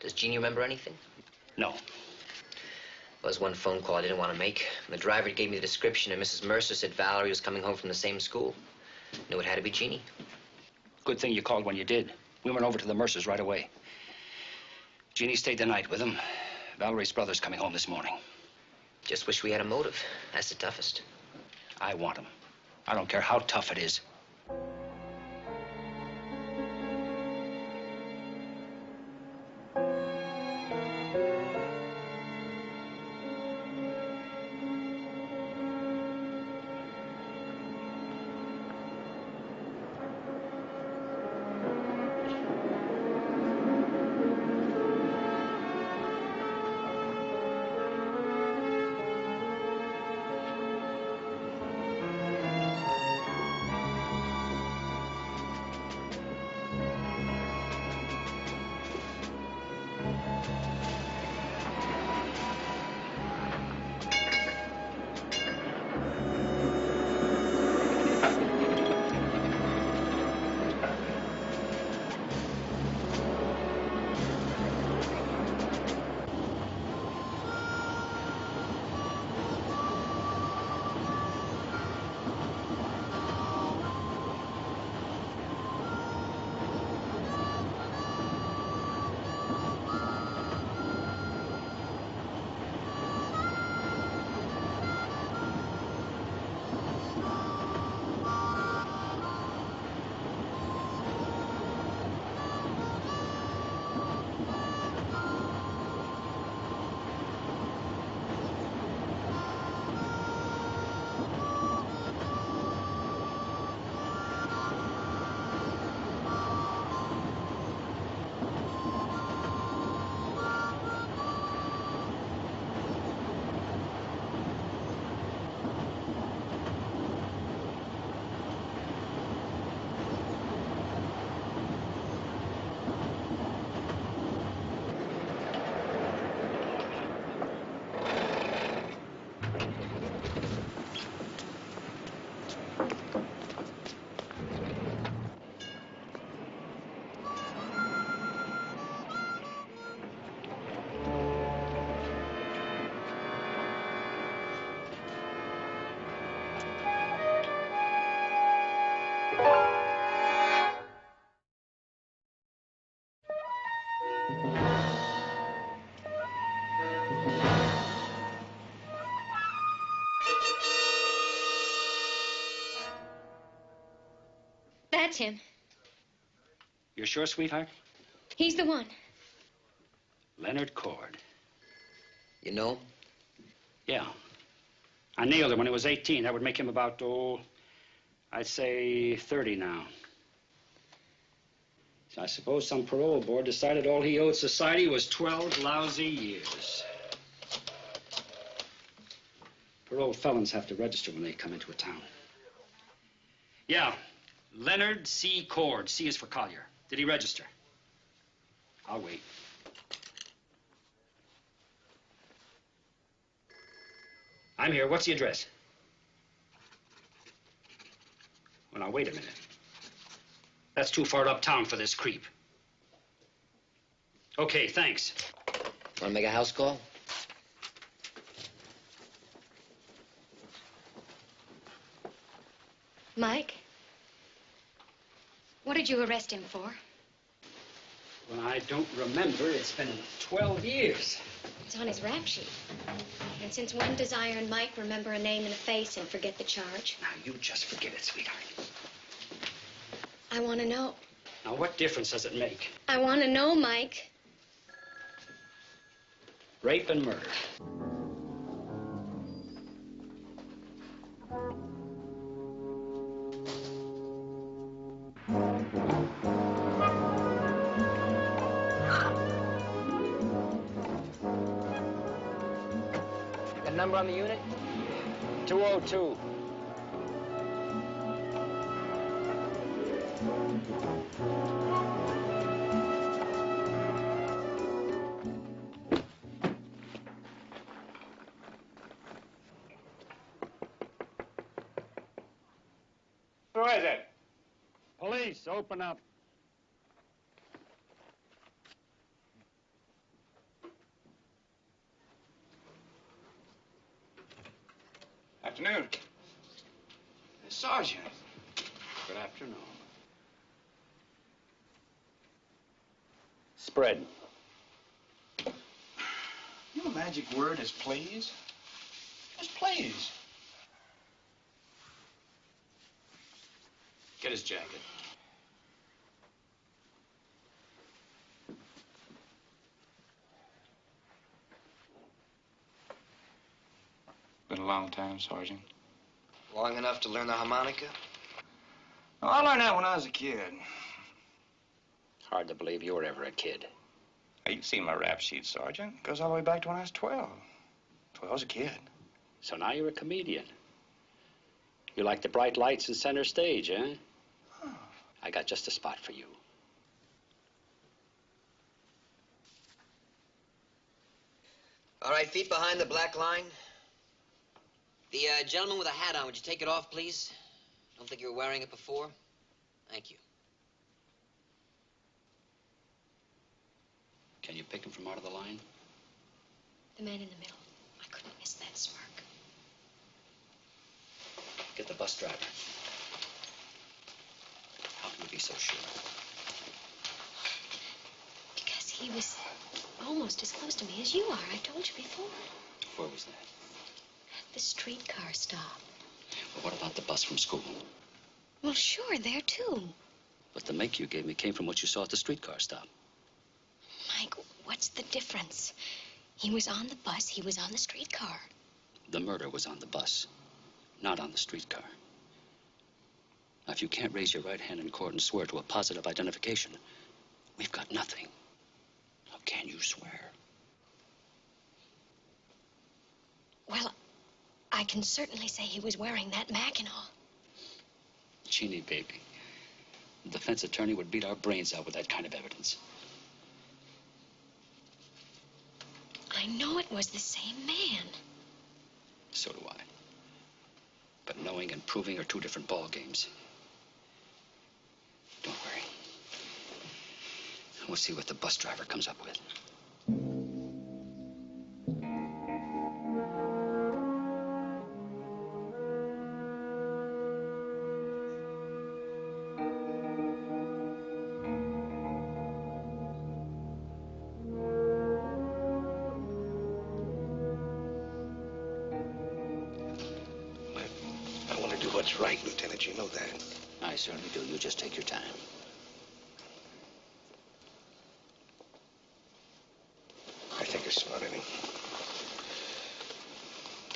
Does Jeannie remember anything? No. Was one phone call I didn't want to make. The driver gave me the description, and Mrs. Mercer said Valerie was coming home from the same school. Knew it had to be Jeannie. Good thing you called when you did. We went over to the Mercers right away. Jeannie stayed the night with him. Valerie's brother's coming home this morning. Just wish we had a motive. That's the toughest. I want him. I don't care how tough it is. That's him. You're sure, sweetheart? He's the one. Leonard Cord. You know? Yeah. I nailed him when he was 18. That would make him about, I'd say 30 now. So I suppose some parole board decided all he owed society was 12 lousy years. Parole felons have to register when they come into a town. Yeah, Leonard C. Cord. C is for Collier. Did he register? I'll wait. I'm here. What's the address? Well, now, wait a minute. That's too far uptown for this creep. Okay, thanks. Want to make a house call? Mike? What did you arrest him for? Well, I don't remember. It's been 12 years. It's on his rap sheet. And since when does Iron Mike remember a name and a face and forget the charge? Now, you just forget it, sweetheart. I want to know. Now, what difference does it make? I want to know, Mike. Rape and murder. Got a number on the unit? 202. Who is it? Police, open up. Afternoon. Sergeant. Good afternoon. Spread. You know, the magic word is please. Just please. Get his jacket. Been a long time, Sergeant. Long enough to learn the harmonica? Oh, I learned that when I was a kid. Hard to believe you were ever a kid. Hey, you've seen my rap sheet, Sergeant. It goes all the way back to when I was 12. 12 was a kid. So now you're a comedian. You like the bright lights and center stage, eh? Oh. I got just a spot for you. All right, feet behind the black line. The gentleman with a hat on, would you take it off, please? Don't think you were wearing it before. Thank you. Can you pick him from out of the line? The man in the middle. I couldn't miss that smirk. Get the bus driver. How can you be so sure? Because he was almost as close to me as you are. I told you before. Where was that? The streetcar stop. Well, what about the bus from school? Well, sure, there too. But the make you gave me came from what you saw at the streetcar stop. Mike, what's the difference? He was on the bus, he was on the streetcar. The murder was on the bus, not on the streetcar. Now, if you can't raise your right hand in court and swear to a positive identification, we've got nothing. How can you swear? Well, I can certainly say he was wearing that Mackinaw. Jeannie, baby, the defense attorney would beat our brains out with that kind of evidence. I know it was the same man. So do I. But knowing and proving are two different ball games. Don't worry. We'll see what the bus driver comes up with. I want to do what's right, Lieutenant. You know that. I certainly do. You just take your time. I think it's not any.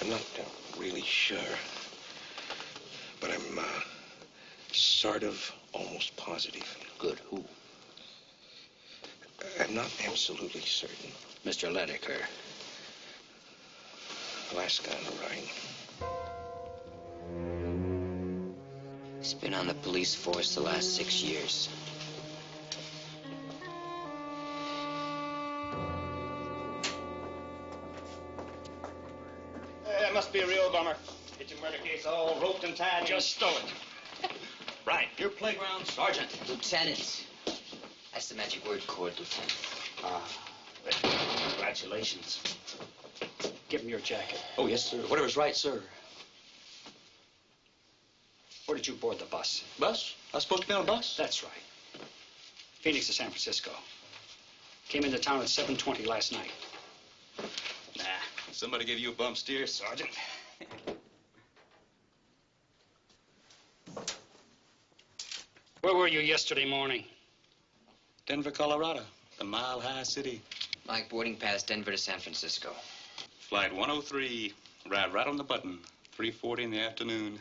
I'm not really sure. But I'm sort of almost positive. Good. Who? I'm not absolutely certain. Mr. Leddicker. Last guy on the right. He's been on the police force the last 6 years. That must be a real bummer. Get your murder case all roped and tied. Just stow it. Right, your playground sergeant. Lieutenant. That's the magic word, Cord, Lieutenant. Congratulations. Give him your jacket. Oh, yes, sir. Whatever's right, sir. Where did you board the bus? Bus? I was supposed to be on a bus? That's right. Phoenix to San Francisco. Came into town at 7:20 last night. Nah, somebody gave you a bum steer, Sergeant. Where were you yesterday morning? Denver, Colorado. The Mile High City. Like boarding past Denver to San Francisco. Flight 103. Arrived right on the button. 3:40 in the afternoon.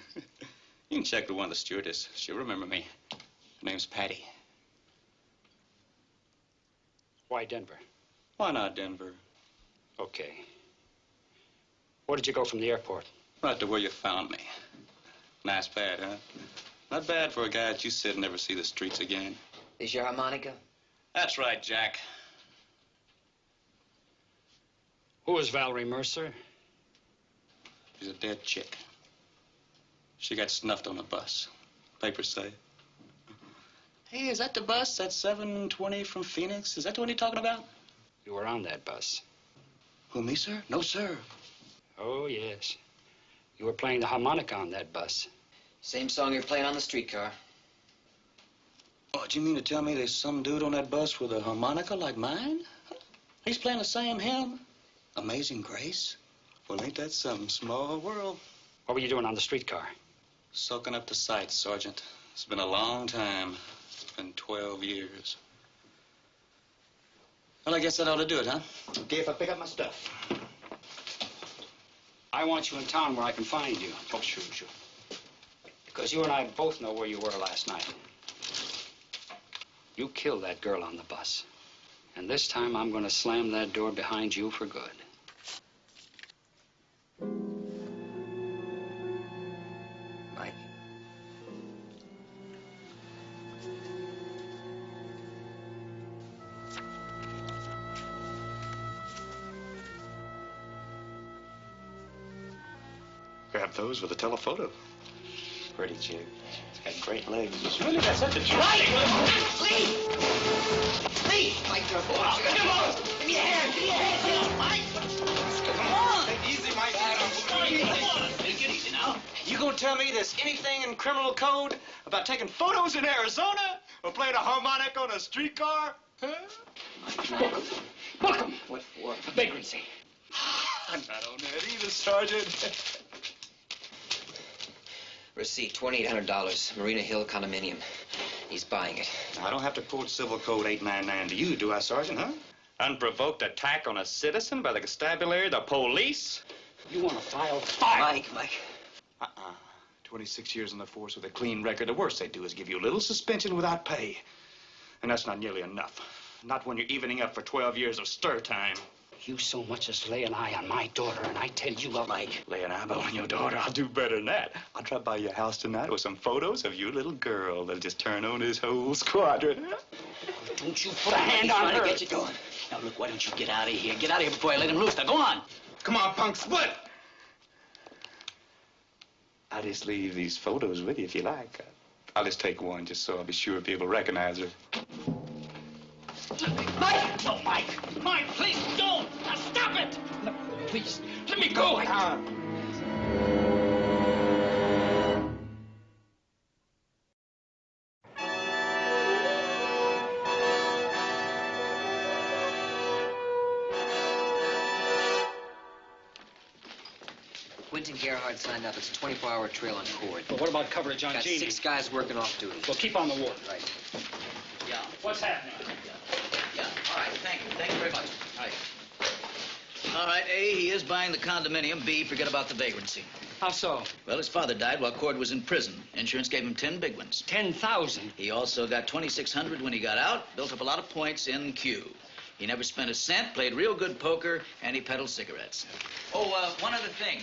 You can check with one of the stewardess. She'll remember me. Her name's Patty. Why Denver? Why not Denver? Okay. Where did you go from the airport? Right to where you found me. Nice pad, huh? Not bad for a guy that you said and never see the streets again. Is your harmonica? That's right, Jack. Who is Valerie Mercer? She's a dead chick. She got snuffed on the bus. Papers say. Hey, is that the bus? That 7:20 from Phoenix? Is that the one you're talking about? You were on that bus. Who, me, sir? No, sir. Oh, yes. You were playing the harmonica on that bus. Same song you're playing on the streetcar. Oh, do you mean to tell me there's some dude on that bus with a harmonica like mine? He's playing the same hymn? Amazing Grace? Well, ain't that some small world? What were you doing on the streetcar? Soaking up the sights, Sergeant. It's been a long time. It's been 12 years. Well, I guess that ought to do it, huh? Okay, if I pick up my stuff. I want you in town where I can find you. Oh, sure. Because you and I both know where you were last night. You killed that girl on the bus. And this time I'm going to slam that door behind you for good. Mike. Grab those with a telephoto. Pretty chick. It's got great legs. Really, that's such a Mike! Please! Mike, you're a boy. Come on! Give me a hand! Give me a hand! Get up, Mike! Come on! Take it easy, Mike. Come on! Take it easy now. You gonna tell me there's anything in criminal code about taking photos in Arizona or playing a harmonic on a streetcar? Huh? Book him! What for? Vagrancy. I'm not on that either, Sergeant. Receipt, $2,800. Marina Hill condominium. He's buying it. I don't have to quote Civil Code 899 to you, do I, Sergeant, huh? Unprovoked attack on a citizen by the constabulary, the police? You want to file? Mike. 26 years in the force with a clean record. The worst they do is give you a little suspension without pay. And that's not nearly enough. Not when you're evening up for 12 years of stir time. You so much as lay an eye on my daughter, and I tell you, Mike, lay an eyeball on your daughter. I'll do better than that. I'll drop by your house tonight with some photos of your little girl. That'll just turn on this whole squadron. Don't you put a hand on her. To get you going. Now, look, why don't you get out of here? Get out of here before I let him loose. Now, go on. Come on, punk, split. I'll just leave these photos with you if you like. I'll just take one just so I'll be sure people recognize her. Mike! No, Mike! Mike, please don't! Now stop it! No, please, let me go! Quentin Gerhardt signed up. It's a 24-hour trail on Cord. But what about coverage on Got Jeannie? 6 guys working off duty. Well, keep on the ward. Right. Yeah. What's happening? Yeah. All right. Thank you. Thank you very much. All right. All right. A, he is buying the condominium. B, forget about the vagrancy. How so? Well, his father died while Cord was in prison. Insurance gave him 10 big ones. 10,000. He also got 2,600 when he got out, built up a lot of points in Q. He never spent a cent, played real good poker, and he peddled cigarettes. Oh, one other thing.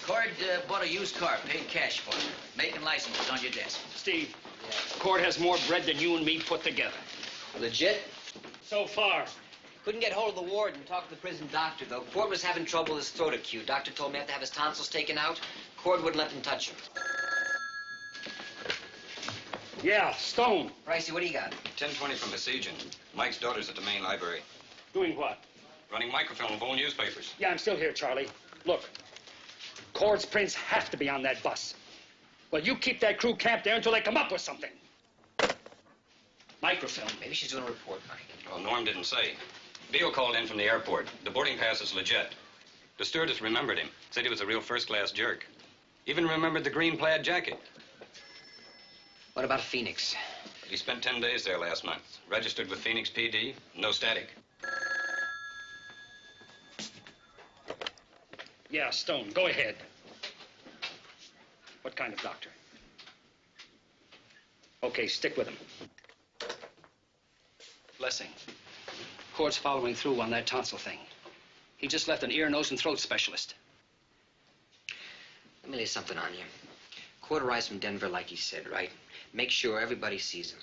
Cord bought a used car, paid cash for it. Make and license is on your desk. Steve, Cord has more bread than you and me put together. Legit? So far. Couldn't get hold of the ward and talk to the prison doctor, though. Cord was having trouble with his throat acute. Doctor told me I have to have his tonsils taken out. Cord wouldn't let him touch him. Yeah, Stone. Pricey, what do you got? 1020 from Besieging. Mike's daughter's at the main library. Doing what? Running microfilm of all newspapers. Yeah, I'm still here, Charlie. Look, Cord's prints have to be on that bus. Well, you keep that crew camped there until they come up with something. Microfilm. Maybe she's doing a report, Mike. Well, Norm didn't say. Beale called in from the airport. The boarding pass is legit. The stewardess remembered him. Said he was a real first-class jerk. Even remembered the green plaid jacket. What about Phoenix? He spent 10 days there last month. Registered with Phoenix PD. No static. Yeah, Stone, go ahead. What kind of doctor? Okay, stick with him. Blessing. Cord's following through on that tonsil thing. He just left an ear, nose, and throat specialist. Let me lay something on you. Cord arrives from Denver like he said, right? Make sure everybody sees him.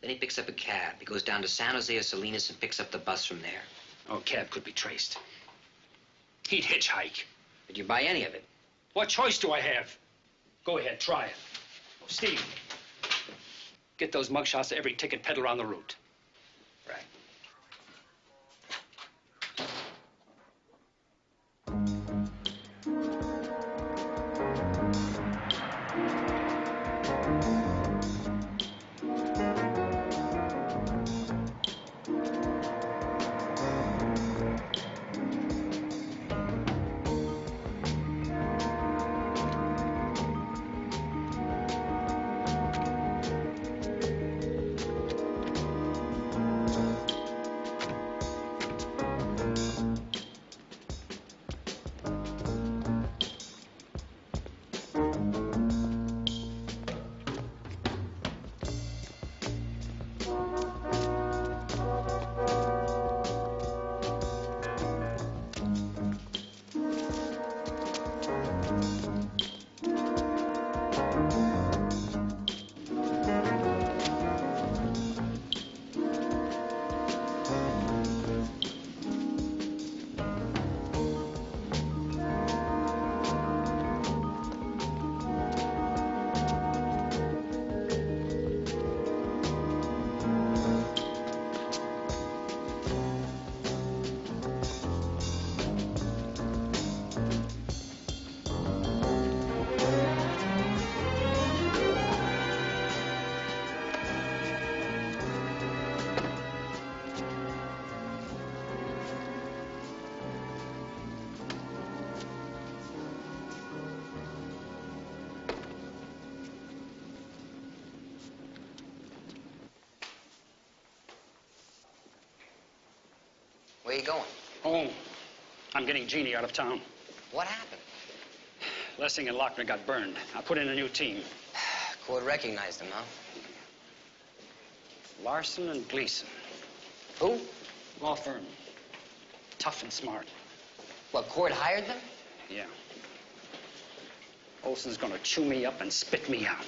Then he picks up a cab. He goes down to San Jose or Salinas and picks up the bus from there. Oh, cab could be traced. He'd hitchhike. Did you buy any of it? What choice do I have? Go ahead, try it. Oh, Steve, get those mugshots of every ticket peddler on the route. Right. Where you going? Home. I'm getting Jeannie out of town. What happened? Lessing and Lochner got burned. I put in a new team. Cord recognized them, huh? Larson and Gleason. Who? Law firm. Tough and smart. What, Cord hired them? Yeah. Olson's gonna chew me up and spit me out.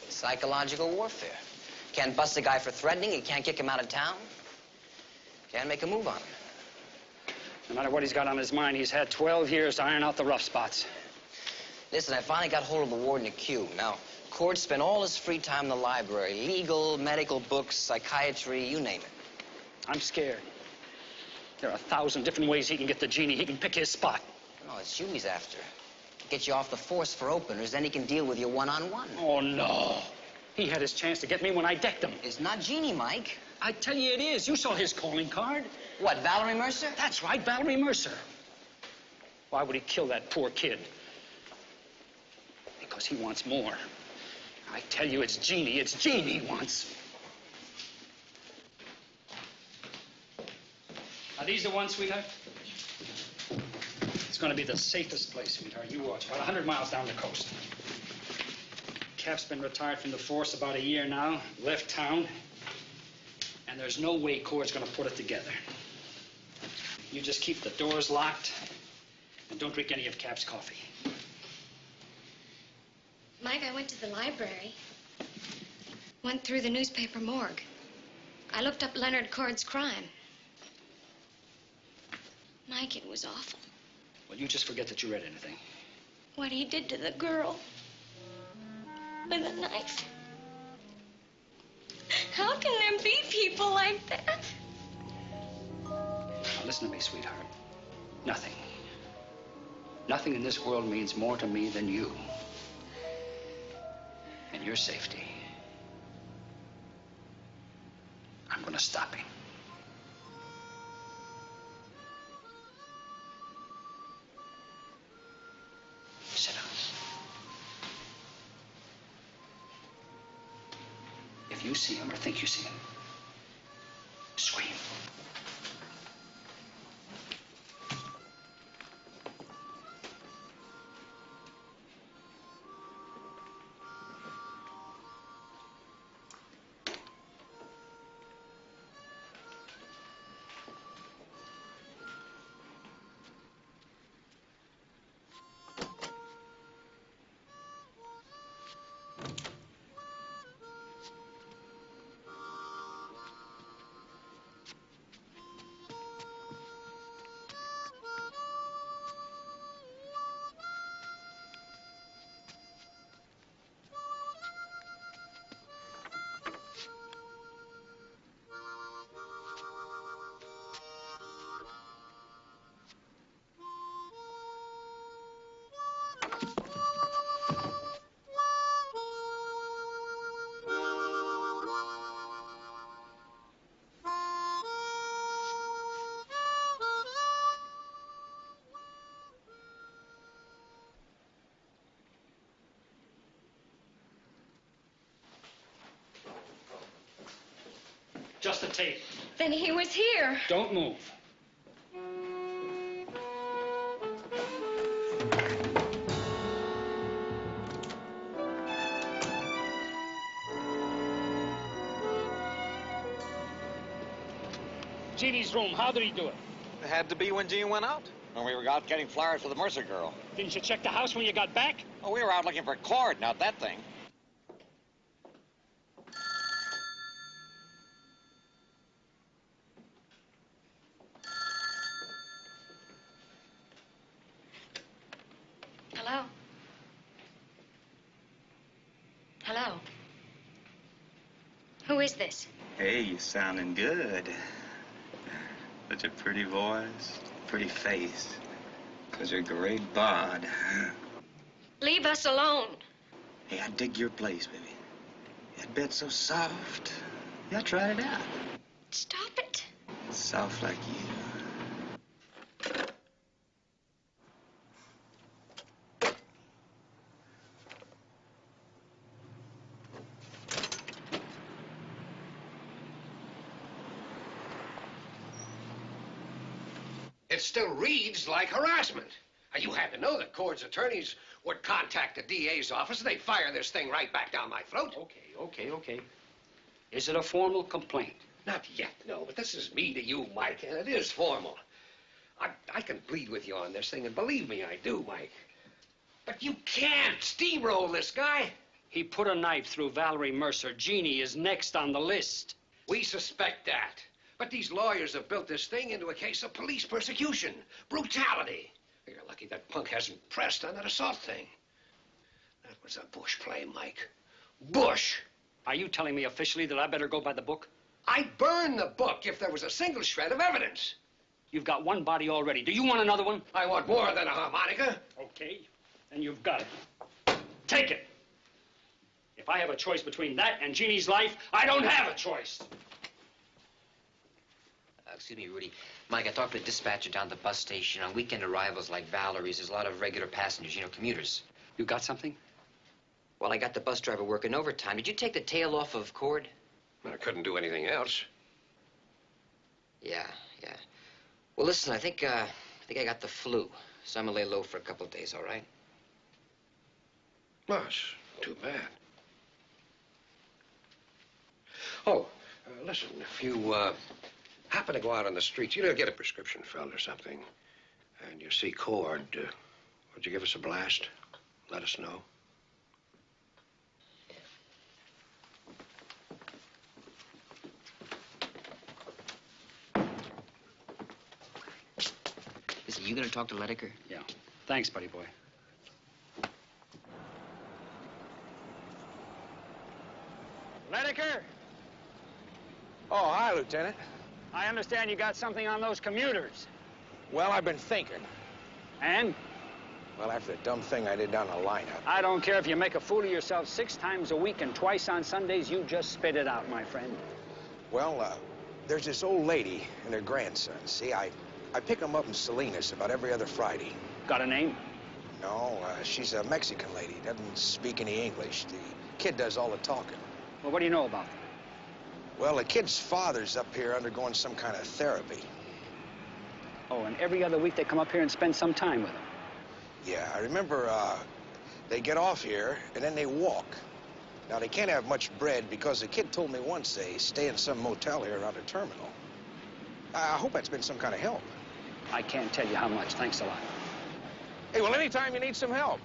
Psychological warfare. Can't bust a guy for threatening, you can't kick him out of town. Can't make a move on him. No matter what he's got on his mind, he's had 12 years to iron out the rough spots. Listen, I finally got hold of the warden at Q. Now, Cord spent all his free time in the library. Legal, medical books, psychiatry, you name it. I'm scared. There are 1,000 different ways he can get the Jeannie. He can pick his spot. No, it's you he's after. Get you off the force for openers, then he can deal with you one-on-one. Oh, no. He had his chance to get me when I decked him. It's not Jeannie, Mike. I tell you it is. You saw his calling card. What, Valerie Mercer? That's right, Valerie Mercer. Why would he kill that poor kid? Because he wants more. I tell you, it's Jeannie. It's Jeannie he wants. Are these the ones, sweetheart? It's going to be the safest place, sweetheart. You watch. About 100 miles down the coast. Cap's been retired from the force about a year now. Left town. And there's no way Cord's going to put it together. You just keep the doors locked. And don't drink any of Cap's coffee. Mike, I went to the library. Went through the newspaper morgue. I looked up Leonard Cord's crime. Mike, it was awful. Well, you just forget that you read anything. What he did to the girl. With a knife. How can there be people like that? Now, listen to me, sweetheart. Nothing. Nothing in this world means more to me than you. And your safety. I'm going to stop him. Sit down. If you see him or think you see him, scream. Just a tape. Then he was here. Don't move. Jeannie's room, how did he do it? It had to be when Jean went out. When we were out getting flowers for the Mercer girl. Didn't you check the house when you got back? Oh, we were out looking for Cord, not that thing. Hello? Hello? Who is this? Hey, you sounding good. Such a pretty voice, pretty face. Such a great bod. Leave us alone. Hey, I dig your place, baby. That bed's so soft. Yeah, try it out. Stop it. Soft like you. It still reads like harassment. You had to know that Cord's attorneys would contact the DA's office and they'd fire this thing right back down my throat. Okay. Is it a formal complaint? Not yet, no, but this is me to you, Mike, and it is formal. I can plead with you on this thing, and believe me, I do, Mike. But you can't steamroll this guy. He put a knife through Valerie Mercer. Jeannie is next on the list. We suspect that. But these lawyers have built this thing into a case of police persecution, brutality. You're lucky that punk hasn't pressed on that assault thing. That was a Bush play, Mike. Bush! Are you telling me officially that I better go by the book? I'd burn the book if there was a single shred of evidence. You've got one body already. Do you want another one? I want more than a harmonica. Okay, then you've got it. Take it. If I have a choice between that and Jeannie's life, I don't have a choice. Excuse me, Rudy. Mike, I talked to a dispatcher down at the bus station. On weekend arrivals like Valerie's, there's a lot of regular passengers, you know, commuters. You got something? Well, I got the bus driver working overtime. Did you take the tail off of Cord? I couldn't do anything else. Yeah. Well, listen, I think I got the flu, so I'm gonna lay low for a couple of days, all right? Well, it's too bad. Oh, listen, if you happen to go out on the streets, get a prescription filled or something, and you see Cord, would you give us a blast? Let us know. Is you gonna talk to Ledecker? Yeah. Thanks, buddy boy. Ledecker! Oh, hi, Lieutenant. I understand you got something on those commuters. Well, I've been thinking. And? Well, after the dumb thing I did down the lineup. I don't care if you make a fool of yourself 6 times a week and twice on Sundays, you just spit it out, my friend. Well, there's this old lady and her grandson. See, I pick them up in Salinas about every other Friday. Got a name? No, she's a Mexican lady. Doesn't speak any English. The kid does all the talking. Well, what do you know about them? Well, the kid's father's up here undergoing some kind of therapy. Oh, and every other week they come up here and spend some time with him. Yeah, I remember they get off here and then they walk. Now, they can't have much bread because the kid told me once they stay in some motel here around the terminal. I hope that's been some kind of help. I can't tell you how much. Thanks a lot. Hey, well, anytime you need some help.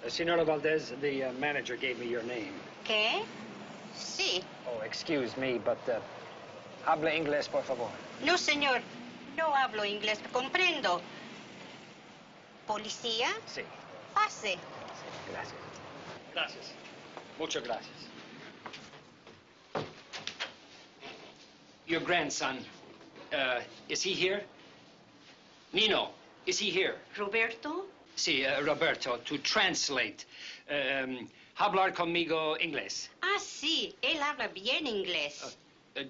Senora Valdez, the manager gave me your name. ¿Qué? Sí. Oh, excuse me, but habla inglés, por favor. No, señor. No hablo inglés. Comprendo. ¿Policía? Sí. Pase. Gracias. Gracias. Muchas gracias. Your grandson, is he here? Nino, is he here? ¿Roberto? Sí, Roberto, to translate. Hablar conmigo inglés. Ah, sí. Él habla bien inglés.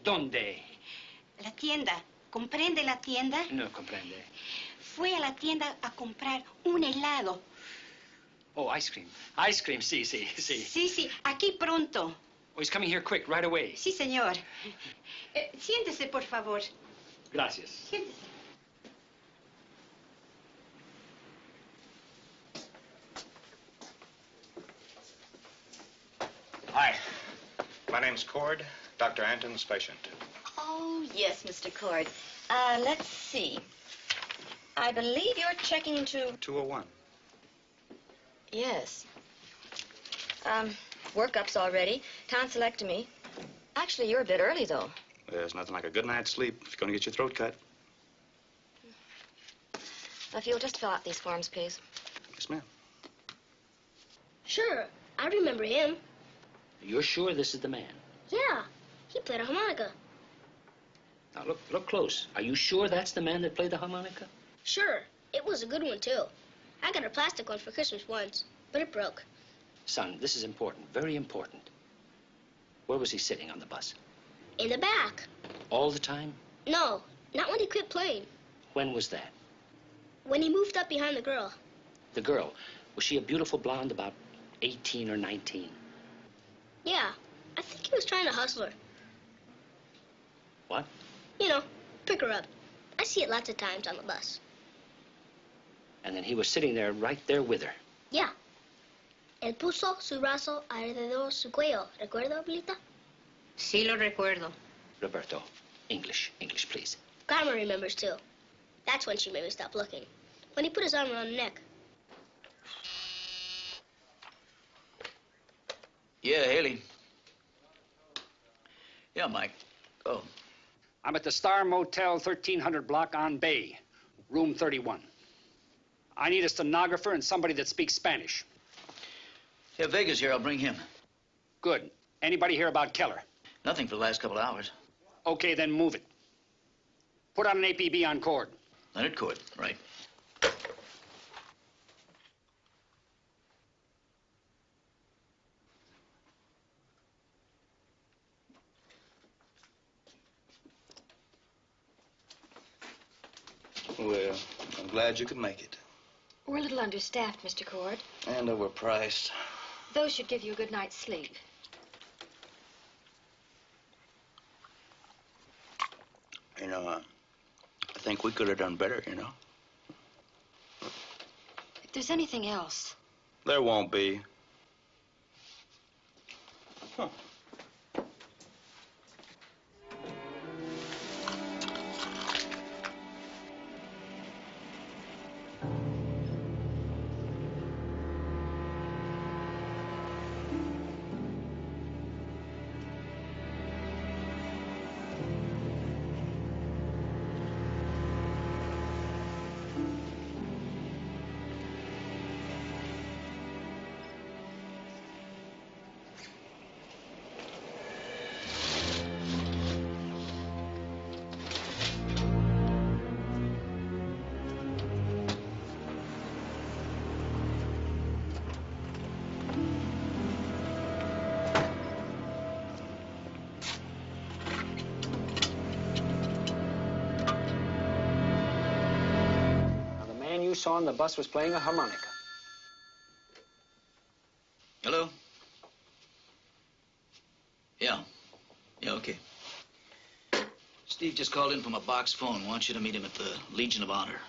¿Dónde? La tienda. ¿Comprende la tienda? No comprende. fue a la tienda a comprar un helado. Oh, ice cream. Ice cream, sí, sí, sí. Sí, sí, aquí pronto. Oh, he's coming here quick, right away. Sí, señor. Siéntese, por favor. Gracias. Siéntese. Hi. My name's Cord, Dr. Anton's patient. Oh, yes, Mr. Cord. Let's see. I believe you're checking into... 201. Yes. Workups already. Tonsillectomy. Actually, you're a bit early, though. There's nothing like a good night's sleep if you're going to get your throat cut. If you'll just fill out these forms, please. Yes, ma'am. Sure, I remember him. You're sure this is the man? Yeah, he played a harmonica. Now, look close. Are you sure that's the man that played the harmonica? Sure, it was a good one, too. I got a plastic one for Christmas once, but it broke. Son, this is important, very important. Where was he sitting on the bus? In the back. All the time? No, not when he quit playing. When was that? When he moved up behind the girl. The girl, was she a beautiful blonde about 18 or 19? Yeah, I think he was trying to hustle her. What? You know, pick her up. I see it lots of times on the bus. And then he was sitting there, right there with her. Yeah. Él puso su brazo alrededor su cuello. ¿Recuerda, abuelita? Sí, lo recuerdo. Roberto, English, please. Grandma remembers, too. That's when she made me stop looking. When he put his arm around her neck. Yeah, Haley. Yeah, Mike. Go. I'm at the Star Motel, 1300 block on Bay, room 31. I need a stenographer and somebody that speaks Spanish. Yeah, Vega's here. I'll bring him. Good. Anybody hear about Keller? Nothing for the last couple of hours. Okay, then move it. Put on an APB on Cord. Leonard Cord, right. Well, I'm glad you could make it. We're a little understaffed, Mr. Cord. And overpriced. Those should give you a good night's sleep. You know, I think we could have done better, you know. If there's anything else... There won't be. Huh. Saw on the bus was playing a harmonica. Hello? Yeah. Yeah, okay. Steve just called in from a box phone. Wants you to meet him at the Legion of Honor.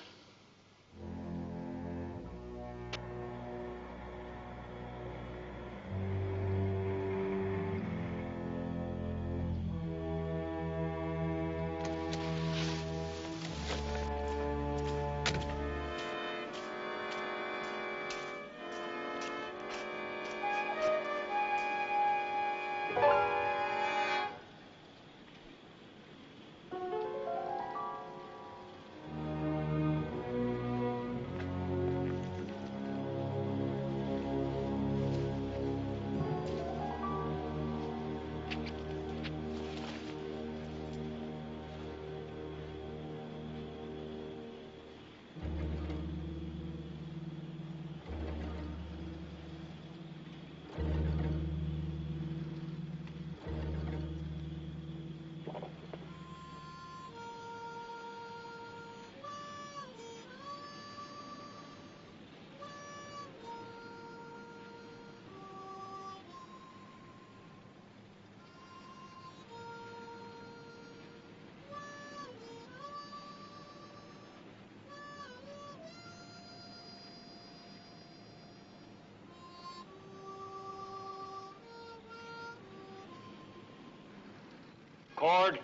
Cord?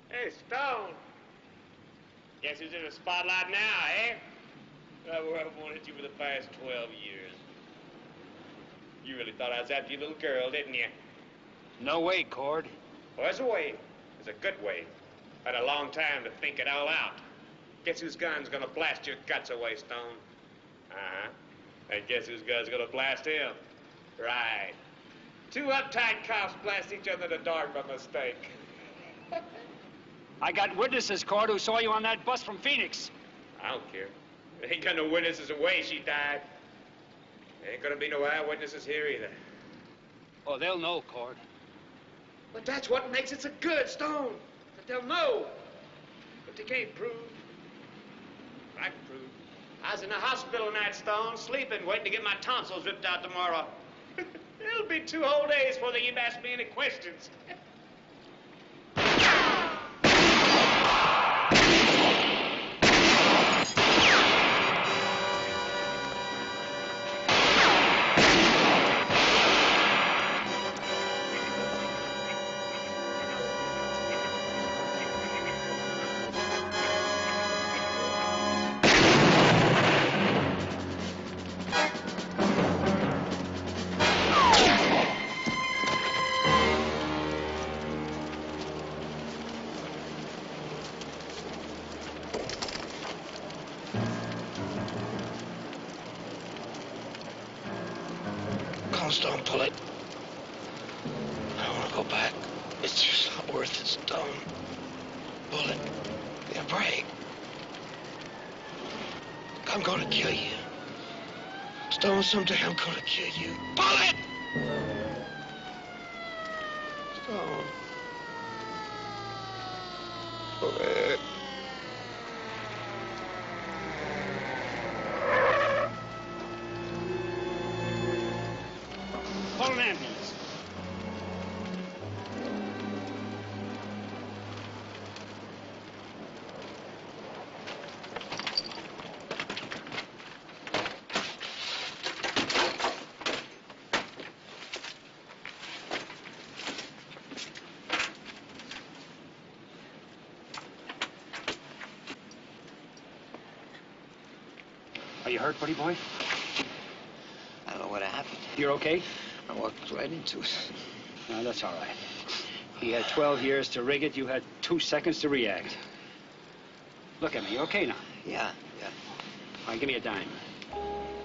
Hey, Stone. Guess who's in the spotlight now, eh? Well, I've wanted you for the past 12 years. You really thought I was after your little girl, didn't you? No way, Cord. Well, there's a way. There's a good way. I had a long time to think it all out. Guess whose gun's gonna blast your guts away, Stone? Uh-huh. And guess whose gun's gonna blast him? Right. Two uptight cops blast each other in the dark by mistake. I got witnesses, Cord, who saw you on that bus from Phoenix. I don't care. There ain't got no witnesses away she died. There ain't gonna be no eyewitnesses here either. Oh, they'll know, Cord. But that's what makes it so good, Stone. That they'll know. But they can't prove. I can prove. I was in the hospital tonight, Stone, sleeping, waiting to get my tonsils ripped out tomorrow. It'll be 2 whole days before they even ask me any questions. Stone, pull it. I want to go back. It's just not worth it, Stone. Pull it. Yeah, break. I'm going to kill you. Stone, someday I'm going to kill you. Pull it! Stone. Pull it. Call an ambulance. Are you hurt, buddy boy? I don't know what happened. You're okay? I walked right into it. No, that's all right. He had 12 years to rig it. You had 2 seconds to react. Look at me. You okay now? Yeah. All right, give me a dime.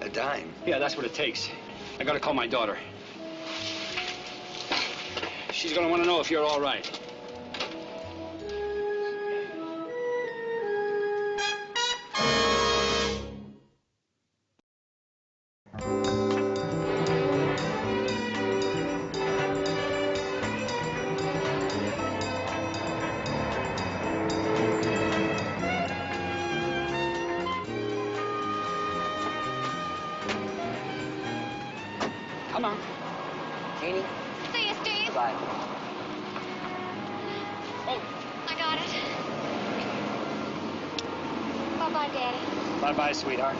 A dime? Yeah, that's what it takes. I gotta call my daughter. She's gonna want to know if you're all right. Come on. Jeannie? See you, Steve. Bye. Oh. I got it. Bye-bye, Daddy. Bye-bye, sweetheart.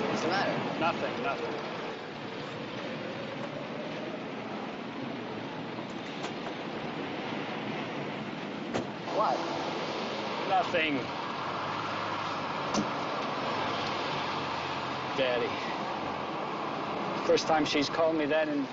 What's the matter? Nothing. What? Nothing. Daddy. First time she's called me that in